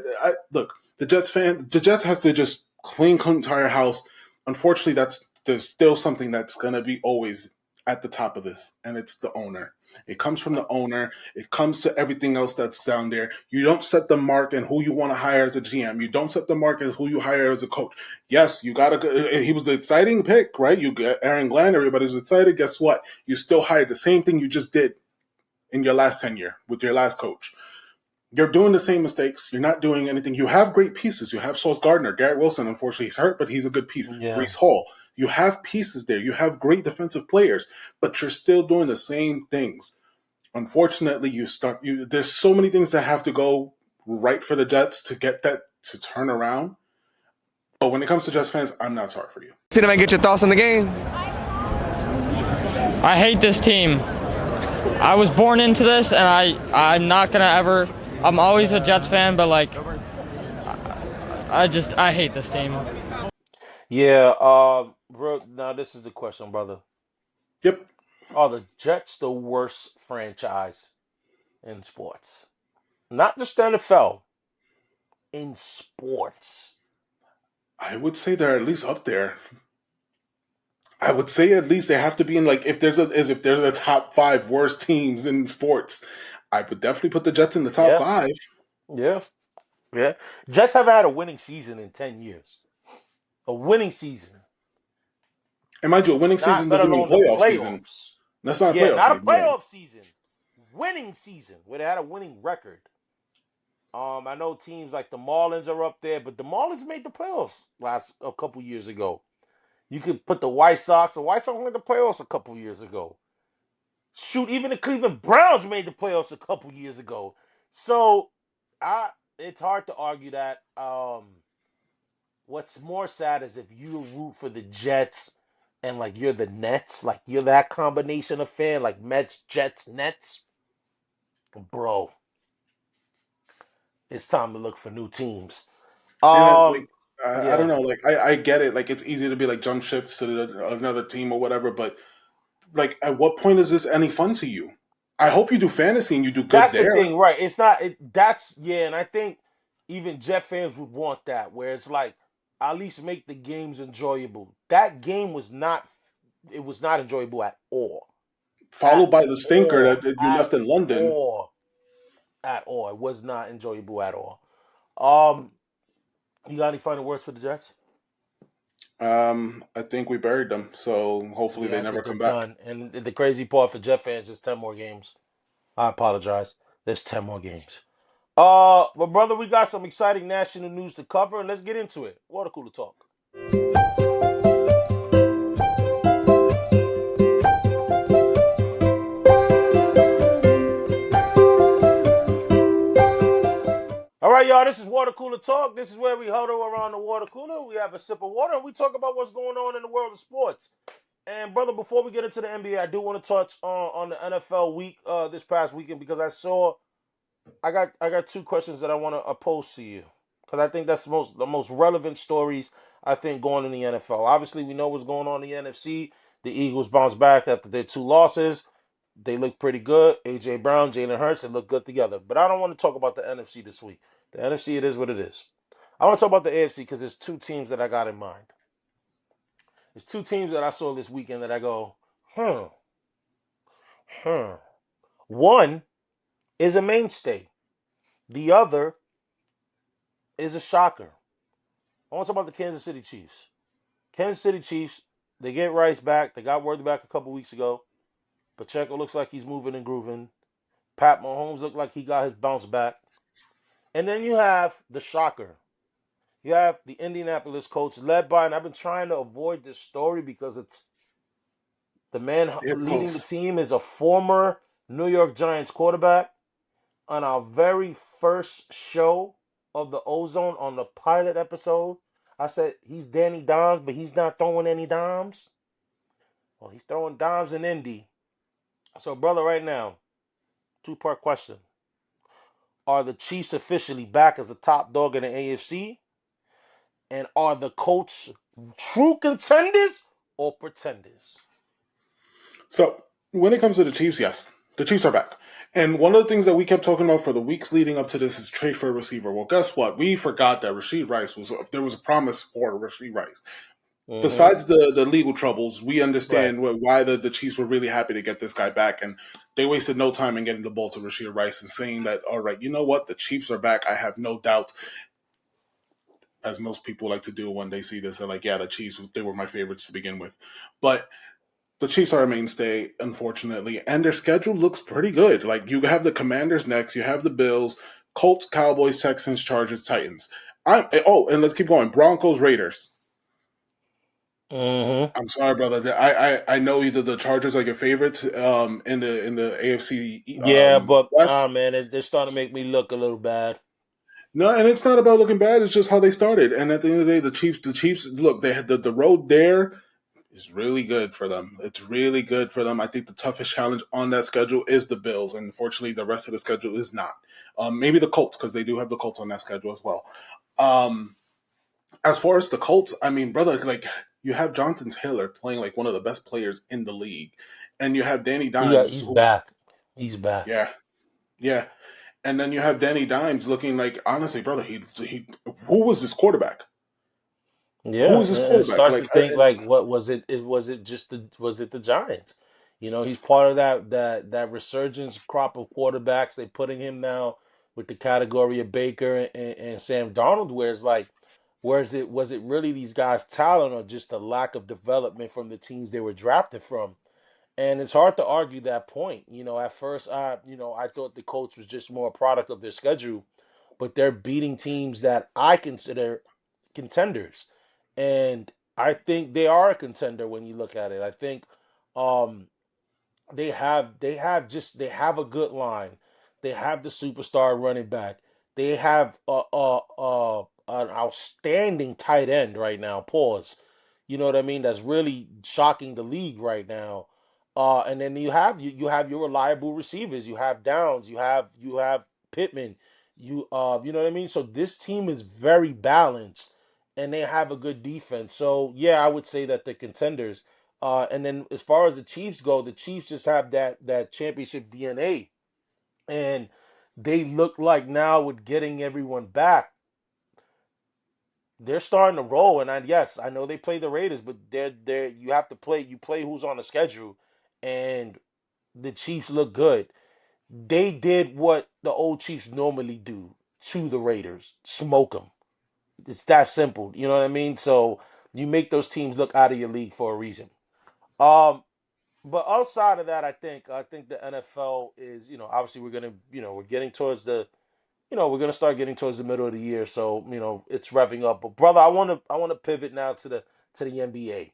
look, the Jets have to just clean the entire house. Unfortunately, there's still something that's gonna be always at the top of this, and it's the owner. It comes from the owner. It comes to everything else that's down there. You don't set the mark and who you want to hire as a GM. You don't set the mark as who you hire as a coach. Yes, you got to. He was the exciting pick, right? You got Aaron Glenn. Everybody's excited. Guess what? You still hired the same thing you just did in your last tenure with your last coach. You're doing the same mistakes. You're not doing anything. You have great pieces. You have Sauce Gardner. Garrett Wilson, unfortunately, he's hurt, but he's a good piece. Yeah. Brees Hall. You have pieces there. You have great defensive players, but you're still doing the same things. Unfortunately, there's so many things that have to go right for the Jets to get that to turn around. But when it comes to Jets fans, I'm not sorry for you. Cinnamon, get your thoughts on the game. I hate this team. I was born into this, and I'm not gonna ever. I'm always a Jets fan, but like, I hate this team. Yeah. Now this is the question, brother. Yep. Are the Jets the worst franchise in sports? Not just the NFL. In sports. I would say they're at least up there. I would say at least they have to be in, like, if there's a top 5 worst teams in sports, I would definitely put the Jets in the top 5. Yeah. Jets haven't had a winning season in 10 years. A winning season. And mind you, a winning season doesn't mean playoff season. That's not a playoff season. Not a playoff season. Winning season where they had a winning record. I know teams like the Marlins are up there, but the Marlins made the playoffs a couple years ago. You could put the White Sox. The White Sox made the playoffs a couple years ago. Shoot, even the Cleveland Browns made the playoffs a couple years ago. So, it's hard to argue that. What's more sad is if you root for the Jets and, like, you're the Nets, like, you're that combination of fan, like Mets, Jets, Nets. Bro, it's time to look for new teams. I don't know. Like, I get it. Like, it's easy to be like jump ships to another team or whatever. But, like, at what point is this any fun to you? I hope you do fantasy and you do good that's there. That's the thing, right? It's not. And I think even Jet fans would want that, where it's like, at least make the games enjoyable. That game was not. It was not enjoyable at all. Followed by the stinker that you left in London. At all. It was not enjoyable at all. You got any final words for the Jets? I think we buried them, so hopefully they never come back. Done. And the crazy part for Jet fans is 10 more games. I apologize. There's 10 more games. But brother, we got some exciting national news to cover, and let's get into it. Water cooler talk. All right, y'all, this is Water Cooler Talk. This is where we huddle around the water cooler. We have a sip of water, and we talk about what's going on in the world of sports. And, brother, before we get into the NBA, I do want to touch on the NFL week this past weekend, because I got 2 questions that I want to pose to you, because I think that's the most relevant stories, I think, going in the NFL. Obviously, we know what's going on in the NFC. The Eagles bounced back after their 2 losses. They look pretty good. A.J. Brown, Jalen Hurts, they look good together. But I don't want to talk about the NFC this week. The NFC, it is what it is. I want to talk about the AFC because there's 2 teams that I got in mind. There's 2 teams that I saw this weekend that I go, One is a mainstay. The other is a shocker. I want to talk about the Kansas City Chiefs. Kansas City Chiefs, they get Rice back. They got Worthy back a couple weeks ago. Pacheco looks like he's moving and grooving. Pat Mahomes looked like he got his bounce back. And then you have the shocker. You have the Indianapolis Colts led by, and I've been trying to avoid this story because it's the man leading the team is a former New York Giants quarterback. On our very first show of the Ozone, on the pilot episode, I said he's Danny Dimes, but he's not throwing any dimes. Well, he's throwing dimes in Indy. So, brother, right now, 2-part question. Are the Chiefs officially back as the top dog in the AFC? And are the Colts true contenders or pretenders? So, When it comes to the Chiefs, yes, the Chiefs are back. And one of the things that we kept talking about for the weeks leading up to this is trade for a receiver. Well, guess what? We forgot that Rashee Rice there was a promise for Rashee Rice. Besides the legal troubles, we understand why the Chiefs were really happy to get this guy back, and they wasted no time in getting the ball to Rashee Rice and saying that, all right, you know what? The Chiefs are back. I have no doubt, as most people like to do when they see this. They're like, yeah, the Chiefs, they were my favorites to begin with. But the Chiefs are a mainstay, unfortunately, and their schedule looks pretty good. Like, you have the Commanders next, you have the Bills, Colts, Cowboys, Texans, Chargers, Titans. And let's keep going. Broncos, Raiders. I'm sorry, brother. I know either the Chargers are your favorites in the AFC. But West. man, they're starting to make me look a little bad. No, and it's not about looking bad. It's just how they started. And at the end of the day, the Chiefs. Look, they had the road there is really good for them. It's really good for them. I think the toughest challenge on that schedule is the Bills, and unfortunately, the rest of the schedule is not. Maybe the Colts, because they do have the Colts on that schedule as well. As far as the Colts, I mean, brother, like, you have Jonathan Taylor playing like one of the best players in the league, and you have Danny Dimes. He's back. He's back. Yeah. And then you have Danny Dimes looking like, honestly, brother, he who was this quarterback? Yeah, who was this quarterback? It starts to think like, what was it? Was it the Giants? You know, he's part of that resurgence crop of quarterbacks. They're putting him now with the category of Baker and Sam Darnold, where it's like, was it really these guys' talent or just the lack of development from the teams they were drafted from? And it's hard to argue that point. You know, at first, I thought the Colts was just more a product of their schedule, but they're beating teams that I consider contenders, and I think they are a contender when you look at it. I think um, they have a good line. They have the superstar running back. They have an outstanding tight end right now. Pause. You know what I mean? That's really shocking the league right now. And then you have your reliable receivers. You have Downs. You have Pittman. You know what I mean? So this team is very balanced, and they have a good defense. So yeah, I would say that they're contenders. And then as far as the Chiefs go, the Chiefs just have that championship DNA, and they look like now with getting everyone back, they're starting to roll. And yes, I know they play the Raiders, but they're you play who's on the schedule, and the Chiefs look good. They did what the old Chiefs normally do to the Raiders: smoke them. It's that simple. You know what I mean? So you make those teams look out of your league for a reason. Um, but outside of that, I think the NFL is, obviously we're getting towards we're gonna start getting towards the middle of the year, so it's revving up. But brother, I wanna pivot now to the NBA,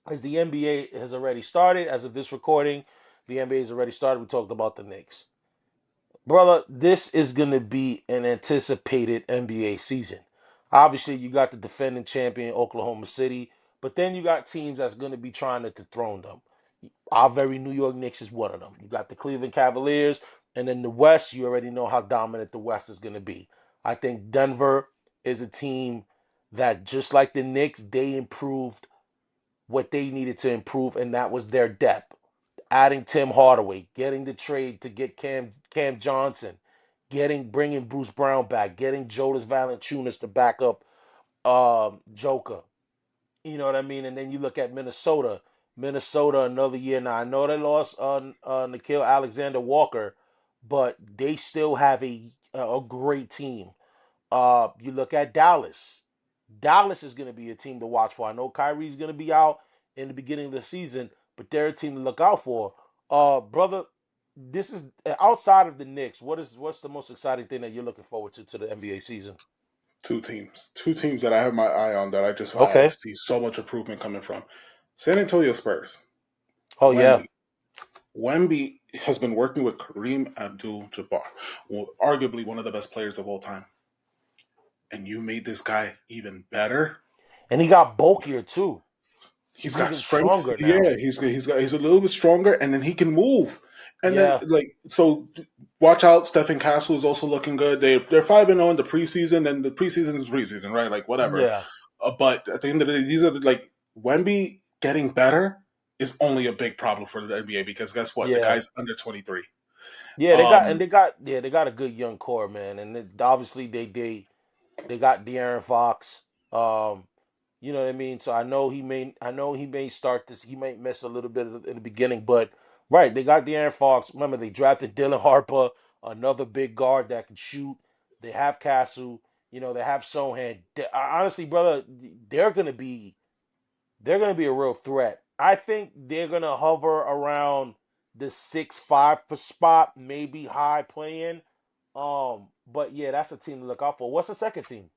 as the NBA has already started. As of this recording, the NBA has already started. We talked about the Knicks, brother. This is gonna be an anticipated NBA season. Obviously, you got the defending champion Oklahoma City, but then you got teams that's gonna be trying to dethrone them. Our very New York Knicks is one of them. You got the Cleveland Cavaliers, and then the West, you already know how dominant the West is going to be. I think Denver is a team that, just like the Knicks, they improved what they needed to improve, and that was their depth. Adding Tim Hardaway, getting the trade to get Cam Johnson, bringing Bruce Brown back, getting Jonas Valanciunas to back up Joker. You know what I mean? And then you look at Minnesota. Minnesota another year now. I know they lost Nickeil Alexander-Walker, but they still have a great team. You look at Dallas. Dallas is going to be a team to watch for. I know Kyrie's going to be out in the beginning of the season, but they're a team to look out for. Brother, this is outside of the Knicks. What's the most exciting thing that you're looking forward to the NBA season? Two teams that I have my eye on that I see so much improvement coming from. San Antonio Spurs. Oh, yeah. Wemby has been working with Kareem Abdul-Jabbar, arguably one of the best players of all time. And you made this guy even better. And he got bulkier too. He's got strength. Yeah, he's a little bit stronger, and then he can move. And then so watch out. Stephen Castle is also looking good. They're 5-0 in the preseason, and the preseason is preseason, right? Like whatever. Yeah. But at the end of the day, these are like Wemby getting better is only a big problem for the NBA because guess what? The Yeah. guy's under 23. Yeah, Um, they got a good young core, man, and obviously they got De'Aaron Fox. Um, you know what I mean. So I know he may start this. He might miss a little bit in the beginning, but right, they got De'Aaron Fox. Remember, they drafted Dylan Harper, another big guard that can shoot. They have Castle. You know, they have Sohan. Honestly, brother, they're gonna be they're going to be a real threat. I think they're going to hover around the 6-5 spot, maybe high playing. But yeah, that's a team to look out for. What's the second team?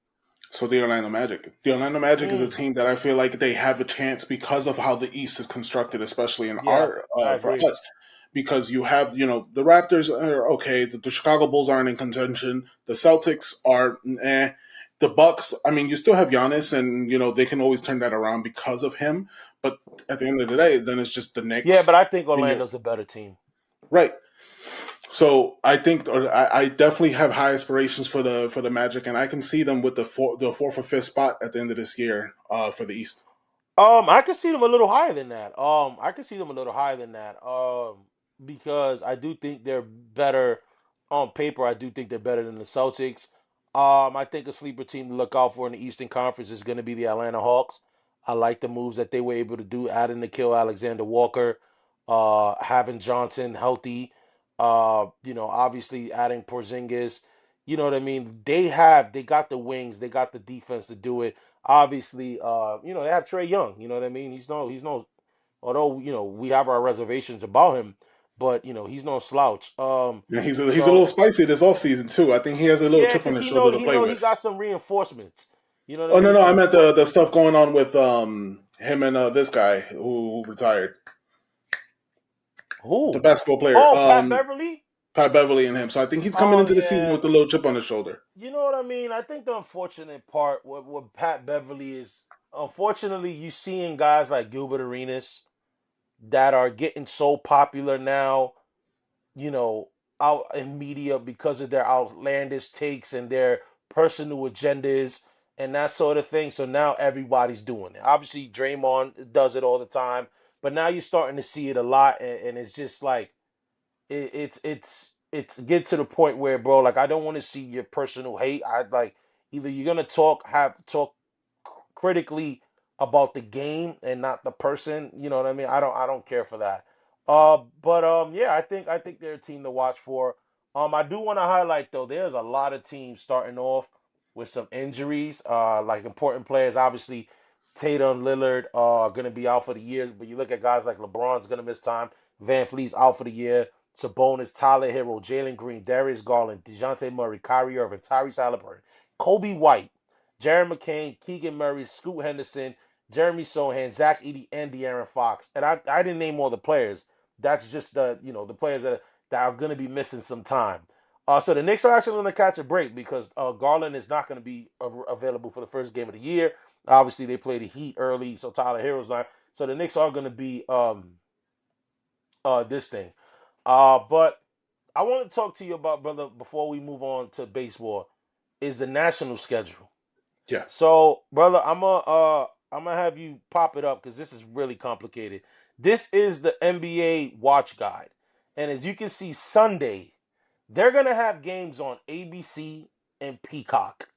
So the Orlando Magic. The Orlando Magic is a Mm. team that I feel like they have a chance because of how the East is constructed, especially in Yeah, I for agree. us. Because you have, the Raptors are okay. The Chicago Bulls aren't in contention. The Celtics are eh. The Bucks, I mean, you still have Giannis, and they can always turn that around because of him. But at the end of the day, then it's just the Yeah, Knicks. but I think And Orlando's a better team. right. So I think I definitely have high aspirations for the Magic, and I can see them with the fourth or fifth spot at the end of this year for the East. I can see them a little higher than that. I can see them a little higher than that. Because I do think they're better on paper. I do think they're better than the Celtics. I think a sleeper team to look out for in the Eastern Conference is going to be the Atlanta Hawks. I like the moves that they were able to do, adding to kill Alexander Walker, having Johnson healthy. Obviously adding Porzingis. You know what I mean? They got the wings, they got the defense to do it. Obviously, they have Trey Young. You know what I mean? He's no. Although we have our reservations about him, but he's no slouch. Yeah, he's a So little spicy this offseason too. I think he has a little yeah, chip on because his shoulder to he play know he with. got some reinforcements. You know what I Oh no, mean? no, I So meant the stuff going on with him and this guy who retired, the who? basketball player, Oh, Pat Beverly. Pat Beverly and him. So I think he's coming Oh into the season yeah. with a little chip on his shoulder. You know what I mean? I think the unfortunate part with Pat Beverly is, unfortunately, you seeing guys like Gilbert Arenas that are getting so popular now, out in media because of their outlandish takes and their personal agendas and that sort of thing. So now everybody's doing it. Obviously, Draymond does it all the time, but now you're starting to see it a lot, and it's just like it's get to the point where, bro, like I don't want to see your personal hate. I like either you're gonna talk critically about the game and not the person. You know what I mean? I don't care for that. But yeah, I think they're a team to watch for. I do want to highlight though, there's a lot of teams starting off with some injuries. Like important players, obviously Tatum, Lillard are gonna be out for the year. But you look at guys like LeBron's gonna miss time. Van Fleet's out for the year. Sabonis, Tyler Hero, Jalen Green, Darius Garland, DeJounte Murray, Kyrie Irving, Tyrese Halliburton, Kobe White, Jared McCain, Keegan Murray, Scoot Henderson, Jeremy Sohan, Zach Edey, and De'Aaron Fox. And I didn't name all the players. That's just the players that are going to be missing some time. So the Knicks are actually going to catch a break because Garland is not going to be available for the first game of the year. Obviously, they play the Heat early, so Tyler Hero's not. So the Knicks are going to be this thing. But I want to talk to you about, brother, before we move on to baseball, is the national schedule. Yeah. So, brother, I'm gonna have you pop it up because this is really complicated. This is the NBA watch guide, and as you can see, Sunday they're gonna have games on ABC and Peacock,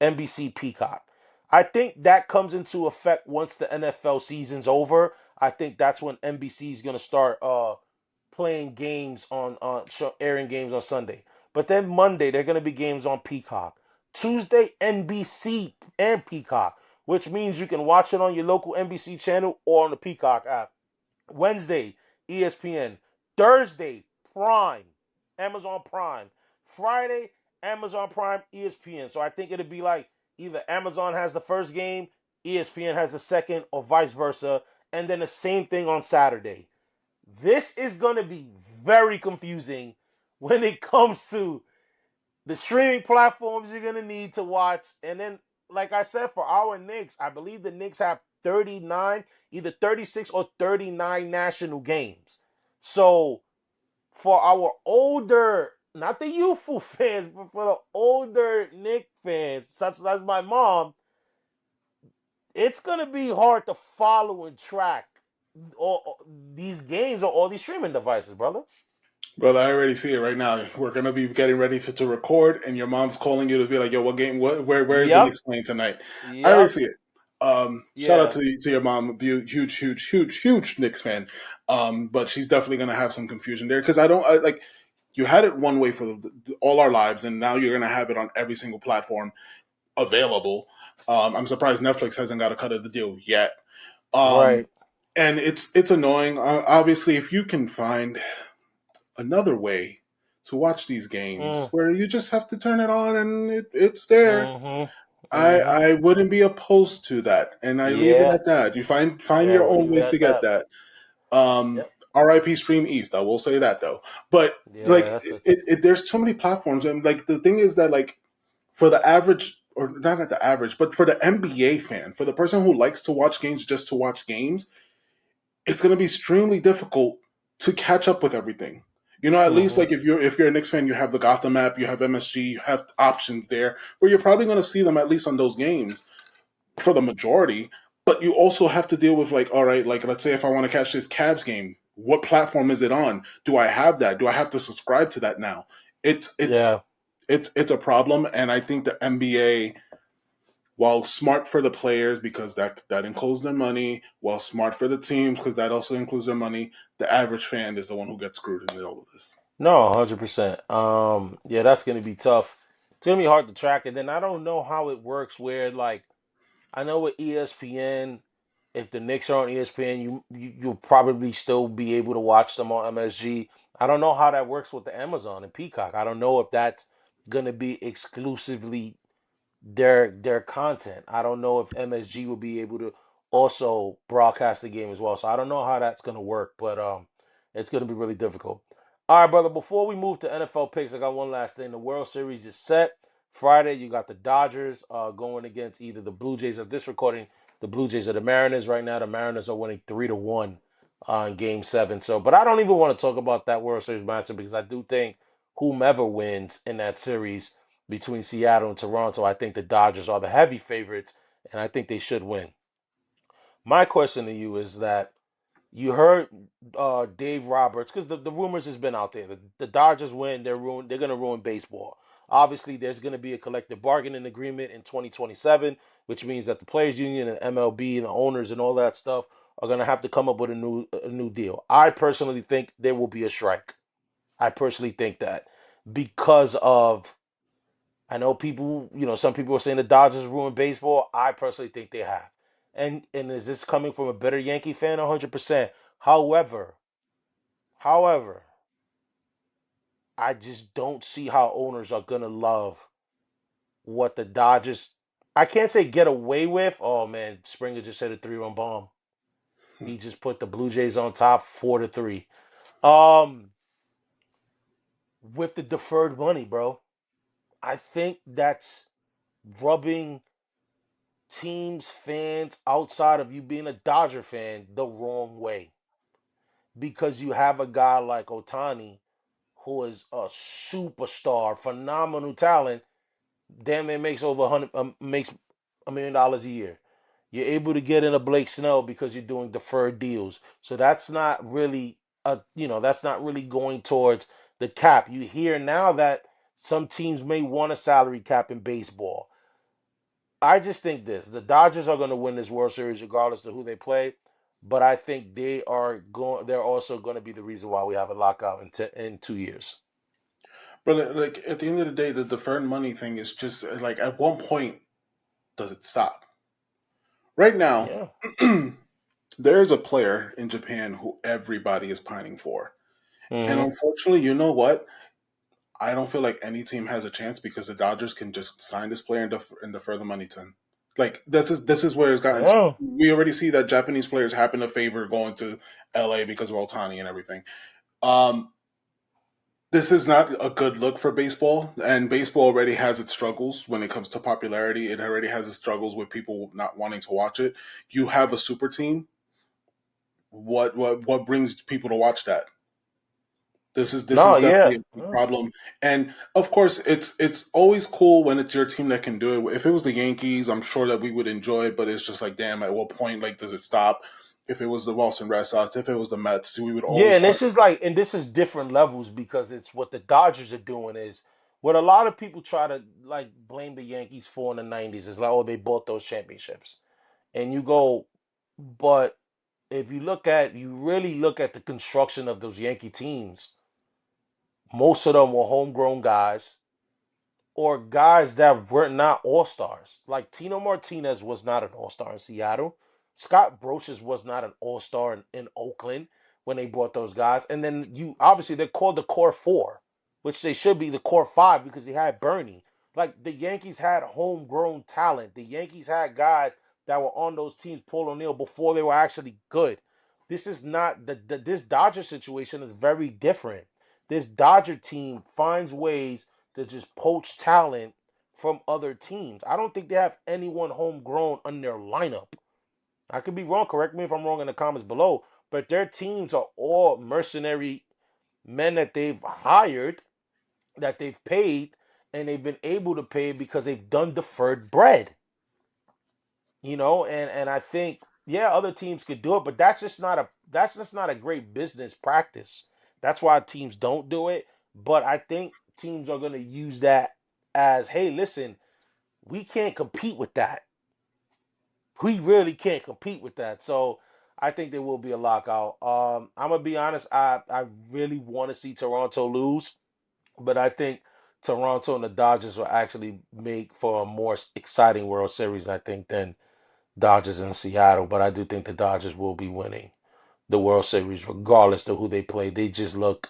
NBC Peacock. I think that comes into effect once the NFL season's over. I think that's when NBC is gonna start playing games airing games on Sunday. But then Monday they're gonna be games on Peacock. Tuesday, NBC and Peacock, which means you can watch it on your local NBC channel or on the Peacock app. Wednesday, ESPN. Thursday, Prime, Amazon Prime. Friday, Amazon Prime, ESPN. So I think it'll be like either Amazon has the first game, ESPN has the second, or vice versa. And then the same thing on Saturday. This is going to be very confusing when it comes to the streaming platforms you're going to need to watch. And then, like I said, for our Knicks, I believe the Knicks have 39, either 36 or 39 national games. So for our older, not the youthful fans, but for the older Knicks fans, such as my mom, it's going to be hard to follow and track these games on all these streaming devices, brother. Brother, I already see it right now. We're gonna be getting ready to record, and your mom's calling you to be like, "Yo, what game? Where's the Yep. Knicks playing tonight?" I already Yep. see it. Shout out Yeah. to your mom, huge Knicks fan. But she's definitely gonna have some confusion there because like you had it one way for all our lives, and now you're gonna have it on every single platform available. I'm surprised Netflix hasn't got a cut of the deal yet. Right. And it's annoying. Obviously, if you can find another way to watch these games where you just have to turn it on and it's there, I wouldn't be opposed to that, and I leave it Yeah. at that. You find Yeah, your we'll own leave it ways to at get that. that. Yep. RIP Stream East, I will say that though. But Yeah, like that's it. there's too many platforms, and like the thing is that like for the average, or not at the average, but for the NBA fan, for the person who likes to watch games just to watch games, it's going to be extremely difficult to catch up with everything. You know, at least like if you're a Knicks fan, you have the Gotham app, you have MSG, you have options there where you're probably going to see them at least on those games for the majority. But you also have to deal with like, all right, like let's say if I want to catch this Cavs game, what platform is it on? Do I have that? Do I have to subscribe to that now? It's a problem, and I think the NBA, while smart for the players because that includes their money, while smart for the teams because that also includes their money, the average fan is the one who gets screwed in all of this. No, 100%. Yeah, that's gonna be tough. It's gonna be hard to track, and then I don't know how it works. Where like I know with ESPN, if the Knicks are on ESPN, you'll probably still be able to watch them on MSG. I don't know how that works with the Amazon and Peacock. I don't know if that's gonna be exclusively their content. I don't know if MSG will be able to also broadcast the game as well. So I don't know how that's gonna work, but it's gonna be really difficult. All right, brother. Before we move to NFL picks, I got one last thing. The World Series is set. Friday, you got the Dodgers going against either the Blue Jays. Of this recording, the Blue Jays or the Mariners. Right now, the Mariners are winning 3-1 in Game 7. So, but I don't even want to talk about that World Series matchup because I do think whomever wins in that series between Seattle and Toronto, I think the Dodgers are the heavy favorites, and I think they should win. My question to you is that you heard Dave Roberts, because the rumors has been out there. The Dodgers win, they're going to ruin baseball. Obviously, there's going to be a collective bargaining agreement in 2027, which means that the players union and MLB and the owners and all that stuff are going to have to come up with a new deal. I personally think there will be a strike. I personally think that because of, I know people, some people are saying the Dodgers ruined baseball. I personally think they have. And is this coming from a bitter Yankee fan? 100%. However, I just don't see how owners are gonna love what the Dodgers. I can't say get away with. Oh man, Springer just hit a 3-run bomb. He just put the Blue Jays on top 4-3. With the deferred money, bro. I think that's rubbing teams, fans outside of you being a Dodger fan the wrong way. Because you have a guy like Otani who is a superstar, phenomenal talent, damn near makes over makes $1 million a year. You're able to get in a Blake Snell because you're doing deferred deals. So that's not really that's not really going towards the cap. You hear now that some teams may want a salary cap in baseball. I just think this: the Dodgers are going to win this World Series regardless of who they play. But I think they are going. They're also going to be the reason why we have a lockout in 2 years. But like at the end of the day, the deferred money thing is just like at one point does it stop? Right now, Yeah. there's a player in Japan who everybody is pining for, and Mm-hmm. unfortunately, you know what? I don't feel like any team has a chance because the Dodgers can just sign this player and defer the money to him. Like this is where it's gotten. Yeah. We already see that Japanese players happen to favor going to LA because of Otani and everything. This is not a good look for baseball, and baseball already has its struggles when it comes to popularity. It already has its struggles with people not wanting to watch it. You have a super team. What brings people to watch that? This No, is yeah. definitely a problem, and of course, it's always cool when it's your team that can do it. If it was the Yankees, I'm sure that we would enjoy it. But it's just like, damn, at what point like does it stop? if it was the Boston Red Sox, if it was the Mets, we would Yeah, always. and this is different levels because it's what the Dodgers are doing is what a lot of people try to like blame the Yankees for in the '90s is like, oh, they bought those championships, and you go, but if you really look at the construction of those Yankee teams, most of them were homegrown guys or guys that were not all-stars. Like Tino Martinez was not an all-star in Seattle. Scott Brosius was not an all-star in Oakland when they brought those guys. And then you obviously they're called the core four, which they should be the core five because they had Bernie. Like the Yankees had homegrown talent. The Yankees had guys that were on those teams, Paul O'Neill, before they were actually good. This is not this Dodger situation is very different. This Dodger team finds ways to just poach talent from other teams. I don't think they have anyone homegrown on their lineup. I could be wrong. Correct me if I'm wrong in the comments below. But their teams are all mercenary men that they've hired, that they've paid, and they've been able to pay because they've done deferred bread. And I think, yeah, other teams could do it, but that's just not a great business practice. That's why teams don't do it. But I think teams are going to use that as, hey, listen, we can't compete with that. We really can't compete with that. So I think there will be a lockout. I'm going to be honest, I really want to see Toronto lose, but I think Toronto and the Dodgers will actually make for a more exciting World Series, I think, than Dodgers and Seattle. But I do think the Dodgers will be winning the World Series regardless of who they play. They just look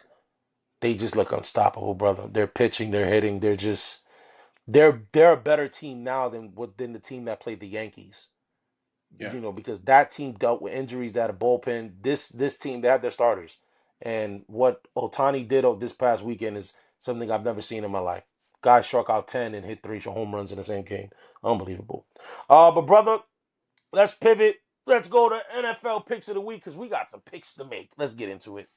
unstoppable, brother. They're pitching, they're hitting, they're a better team now than the team that played the Yankees. Yeah. Because that team dealt with injuries, that a bullpen. This team, they had their starters. And what Ohtani did this past weekend is something I've never seen in my life. Guy struck out 10 and hit 3 home runs in the same game. Unbelievable. But brother, let's pivot. Let's go to NFL picks of the week because we got some picks to make. Let's get into it.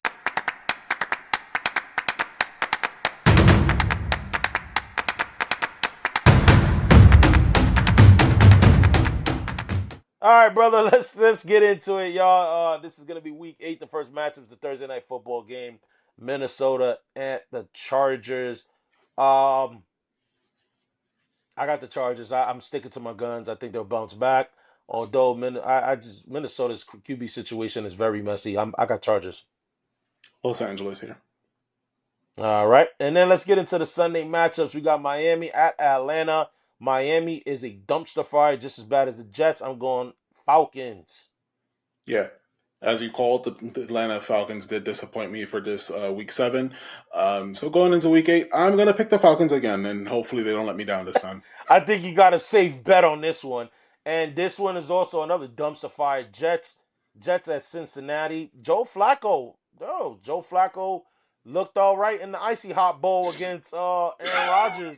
All right, brother, let's get into it, y'all. This is going to be week 8. The first matchup is the Thursday night football game. Minnesota at the Chargers. I got the Chargers. I'm sticking to my guns. I think they'll bounce back. Although Minnesota's QB situation is very messy. I got Chargers. Los Angeles here. All right, and then let's get into the Sunday matchups. We got Miami at Atlanta. Miami is a dumpster fire, just as bad as the Jets. I'm going Falcons. Yeah. As you called, the Atlanta Falcons did disappoint me for this week 7. So going into week 8, I'm going to pick the Falcons again, and hopefully they don't let me down this time. I think you got a safe bet on this one. And this one is also another dumpster fire. Jets at Cincinnati. Joe Flacco looked all right in the Icy Hot Bowl against Aaron Rodgers.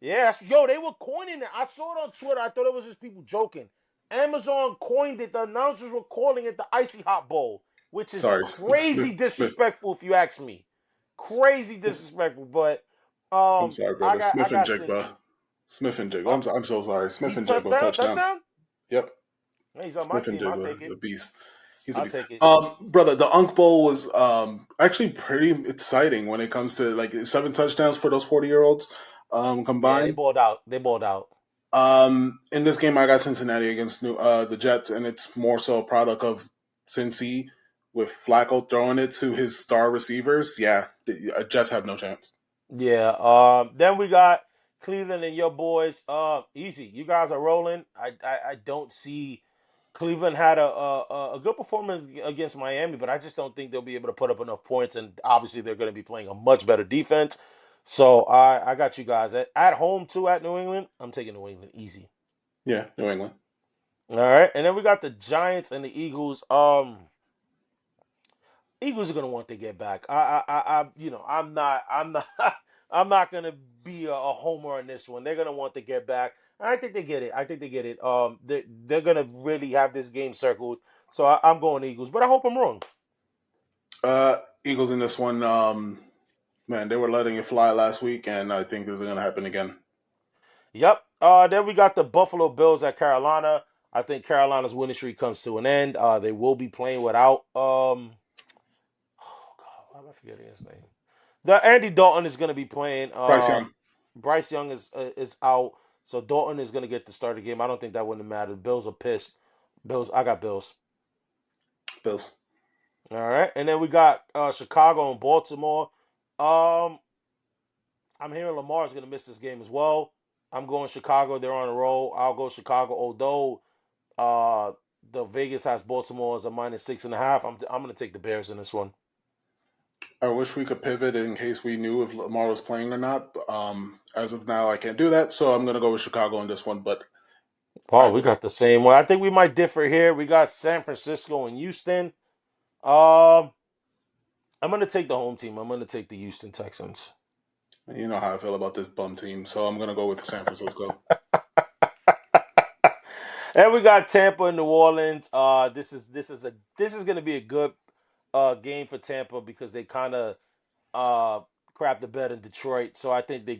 Yeah, they were coining it. I saw it on Twitter. I thought it was just people joking. Amazon coined it. The announcers were calling it the Icy Hot Bowl, which is crazy disrespectful if you ask me. Crazy disrespectful, but I'm sorry, brother. Smith and Jigba. I'm so sorry. Smith and Jigba touchdown. Yep. He's on my team. I'll take it. He's a beast. Take it. Brother, the Unk Bowl was actually pretty exciting when it comes to like 7 touchdowns for those 40-year-olds combined. Yeah, they balled out. In this game, I got Cincinnati against the Jets, and it's more so a product of Cincy with Flacco throwing it to his star receivers. Yeah, the Jets have no chance. Yeah. Then we got Cleveland and your boys. Easy. You guys are rolling. I don't see. Cleveland had a good performance against Miami, but I just don't think they'll be able to put up enough points. And obviously, they're going to be playing a much better defense. So I got you guys at home too at New England. I'm taking New England easy. Yeah, New England. All right, and then we got the Giants and the Eagles. Eagles are gonna want to get back. I'm not gonna be a homer on this one. They're gonna want to get back. I think they get it. They're gonna really have this game circled. So I'm going Eagles, but I hope I'm wrong. Eagles in this one. Man, they were letting it fly last week, and I think this is going to happen again. Yep. Then we got the Buffalo Bills at Carolina. I think Carolina's winning streak comes to an end. They will be playing without oh God, why am I forgetting his name? The Andy Dalton is going to be playing. Bryce Young. Bryce Young is out, so Dalton is going to get the start of the game. I don't think that wouldn't matter. Bills are pissed. I got Bills. Bills. All right, and then we got Chicago and Baltimore. I'm hearing Lamar is going to miss this game as well. I'm going Chicago. They're on a roll. I'll go Chicago. Although the Vegas has Baltimore as a -6.5. I'm going to take the Bears in this one. I wish we could pivot in case we knew if Lamar was playing or not. As of now, I can't do that, so I'm going to go with Chicago in this one. But we got the same one. I think we might differ here. We got San Francisco and Houston. I'm going to take the home team. I'm going to take the Houston Texans. You know how I feel about this bum team, so I'm going to go with San Francisco. And we got Tampa and New Orleans. This is going to be a good game for Tampa because they kind of crap the bed in Detroit. So I think they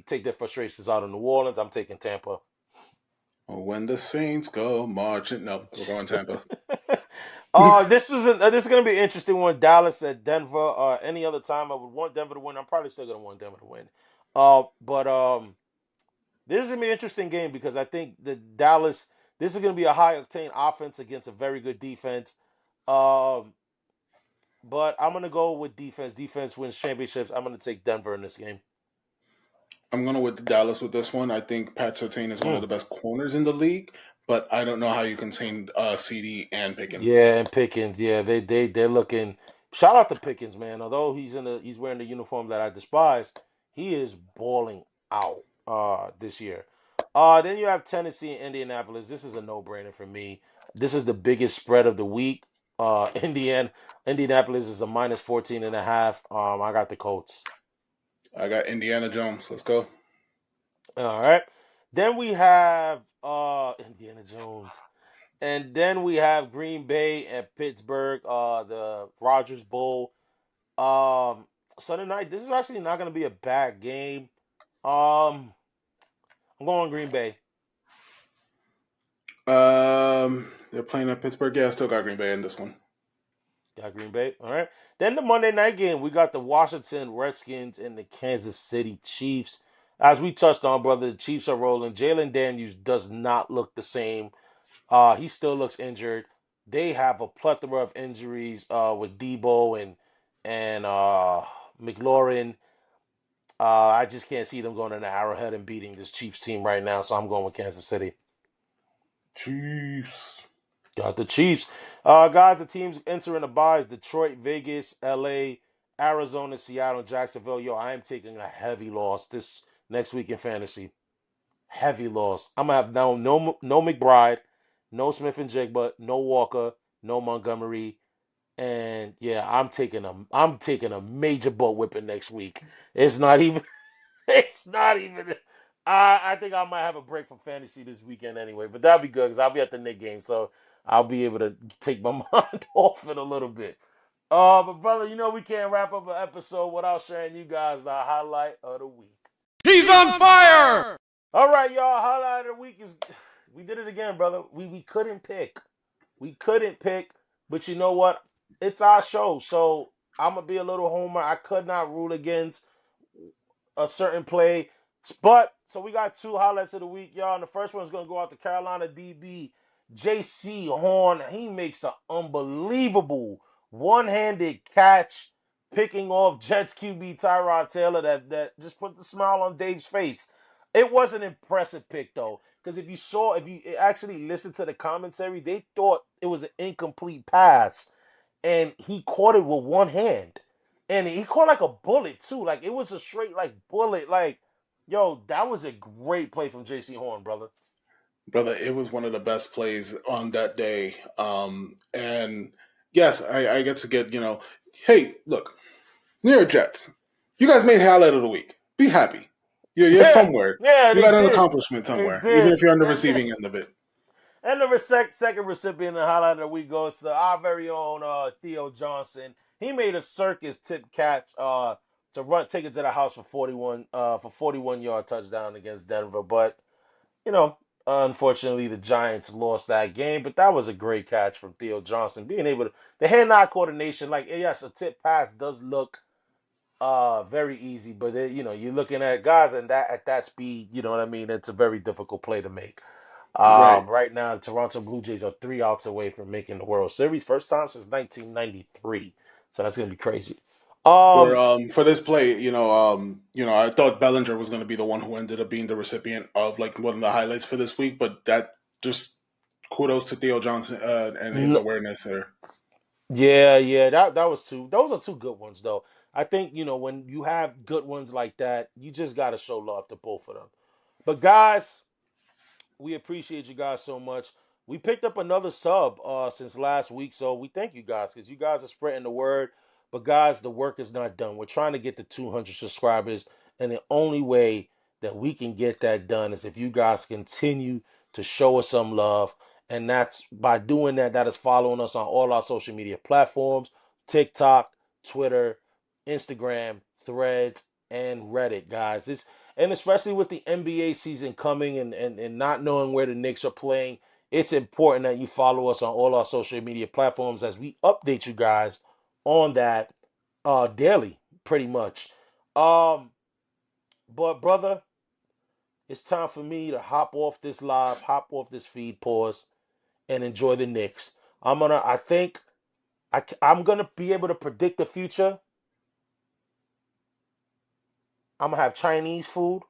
take their frustrations out of New Orleans. I'm taking Tampa. When the Saints go marching, no, we're going Tampa. This is going to be an interesting one. Dallas at Denver. Any other time I would want Denver to win. I'm probably still going to want Denver to win. But this is going to be an interesting game because I think this is going to be a high-octane offense against a very good defense. But I'm going to go with defense. Defense wins championships. I'm going to take Denver in this game. I'm going to with Dallas with this one. I think Pat Surtain is one of the best corners in the league, but I don't know how you contain CD and Pickens. Yeah, and Pickens. Yeah, they're looking. Shout out to Pickens, man. Although he's wearing the uniform that I despise, he is balling out this year. Then you have Tennessee and Indianapolis. This is a no-brainer for me. This is the biggest spread of the week. Indianapolis is a -14.5. I got the Colts. I got Indiana Jones. Let's go. All right. Then we have Indiana Jones. And then we have Green Bay and Pittsburgh, the Rogers Bowl. Sunday night, this is actually not going to be a bad game. I'm going Green Bay. They're playing at Pittsburgh. Yeah, I still got Green Bay in this one. Got Green Bay. All right. Then the Monday night game, we got the Washington Redskins and the Kansas City Chiefs. As we touched on, brother, the Chiefs are rolling. Jalen Daniels does not look the same. He still looks injured. They have a plethora of injuries with Daboll and McLaurin. I just can't see them going in the Arrowhead and beating this Chiefs team right now, so I'm going with Kansas City. Chiefs. Got the Chiefs. Guys, the teams entering the buys: Detroit, Vegas, LA, Arizona, Seattle, Jacksonville. Yo, I am taking a heavy loss this next week in fantasy. Heavy loss. I'm going to have no McBride, no Smith and Jigba, no Walker, no Montgomery. And yeah, I'm taking a major butt whipping next week. It's not even I think I might have a break from fantasy this weekend anyway, but that'll be good because I'll be at the Knicks game, so I'll be able to take my mind off it a little bit. But brother, we can't wrap up an episode without sharing you guys the highlight of the week. He's on fire! All right, y'all. Highlight of the week is we did it again, brother. We couldn't pick. But you know what? It's our show, so I'm gonna be a little homer. I could not rule against a certain play, but so we got two highlights of the week, y'all. And the first one's gonna go out to Carolina DB Jaycee Horn. He makes an unbelievable one-handed catch, picking off Jets QB Tyrod Taylor that just put the smile on Dave's face. It was an impressive pick though, because if you actually listened to the commentary, they thought it was an incomplete pass, and he caught it with one hand, and he caught like a bullet too. Like it was a straight bullet. Like, yo, that was a great play from Jaycee Horn, brother. Brother, it was one of the best plays on that day. And yes, I get to get, hey, look, New York Jets, you guys made highlight of the week. Be happy. You're somewhere. Yeah, you got an accomplishment somewhere, even if you're on the receiving end of it. And the second recipient of the highlight of the week goes to our very own Theo Johnson. He made a circus tip catch to take it to the house for 41 yard touchdown against Denver. But Unfortunately, the Giants lost that game, but that was a great catch from Theo Johnson. Being able to, the hand-eye coordination, like, yes, a tip pass does look very easy, but you're looking at guys and that at that speed, you know what I mean? It's a very difficult play to make. Right now, the Toronto Blue Jays are 3 outs away from making the World Series, first time since 1993. So that's gonna be crazy. For this play, I thought Bellinger was going to be the one who ended up being the recipient of like one of the highlights for this week, but that just kudos to Theo Johnson and his awareness there. Yeah, that was two. Those are two good ones, though. I think when you have good ones like that, you just got to show love to both of them. But guys, we appreciate you guys so much. We picked up another sub since last week, so we thank you guys because you guys are spreading the word. But guys, the work is not done. We're trying to get to 200 subscribers, and the only way that we can get that done is if you guys continue to show us some love. And that's by doing that. That is following us on all our social media platforms: TikTok, Twitter, Instagram, Threads, and Reddit, guys. And especially with the NBA season coming and not knowing where the Knicks are playing, it's important that you follow us on all our social media platforms as we update you guys on that daily, pretty much. But brother, it's time for me to hop off this live, hop off this feed, pause, and enjoy the Knicks. I'm gonna be able to predict the future. I'm gonna have Chinese food.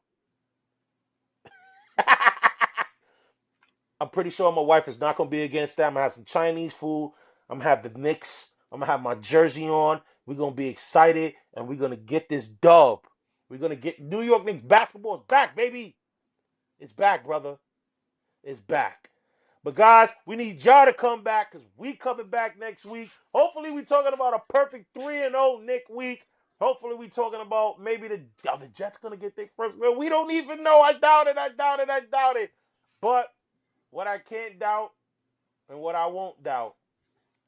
I'm pretty sure my wife is not gonna be against that. I'm gonna have some Chinese food. I'm gonna have the Knicks. I'm gonna have my jersey on. We're gonna be excited, and we're gonna get this dub. We're gonna get New York Knicks basketball is back, baby. It's back, brother. It's back. But guys, we need y'all to come back because we coming back next week. Hopefully, we talking about a perfect 3-0 Knick week. Hopefully, we talking about maybe the Jets gonna get their first win. We don't even know. I doubt it. But what I can't doubt and what I won't doubt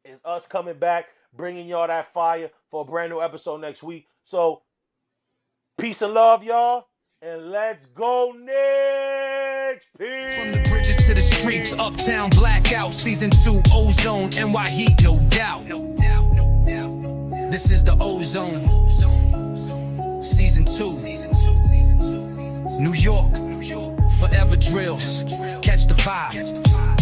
is us coming back, bringing y'all that fire for a brand new episode next week. So, peace and love, y'all, and let's go Knicks! Peace! From the bridges to the streets, uptown blackout, season 2, ozone, NY Heat, no doubt. This is the ozone, season 2, New York, forever drills, catch the vibe.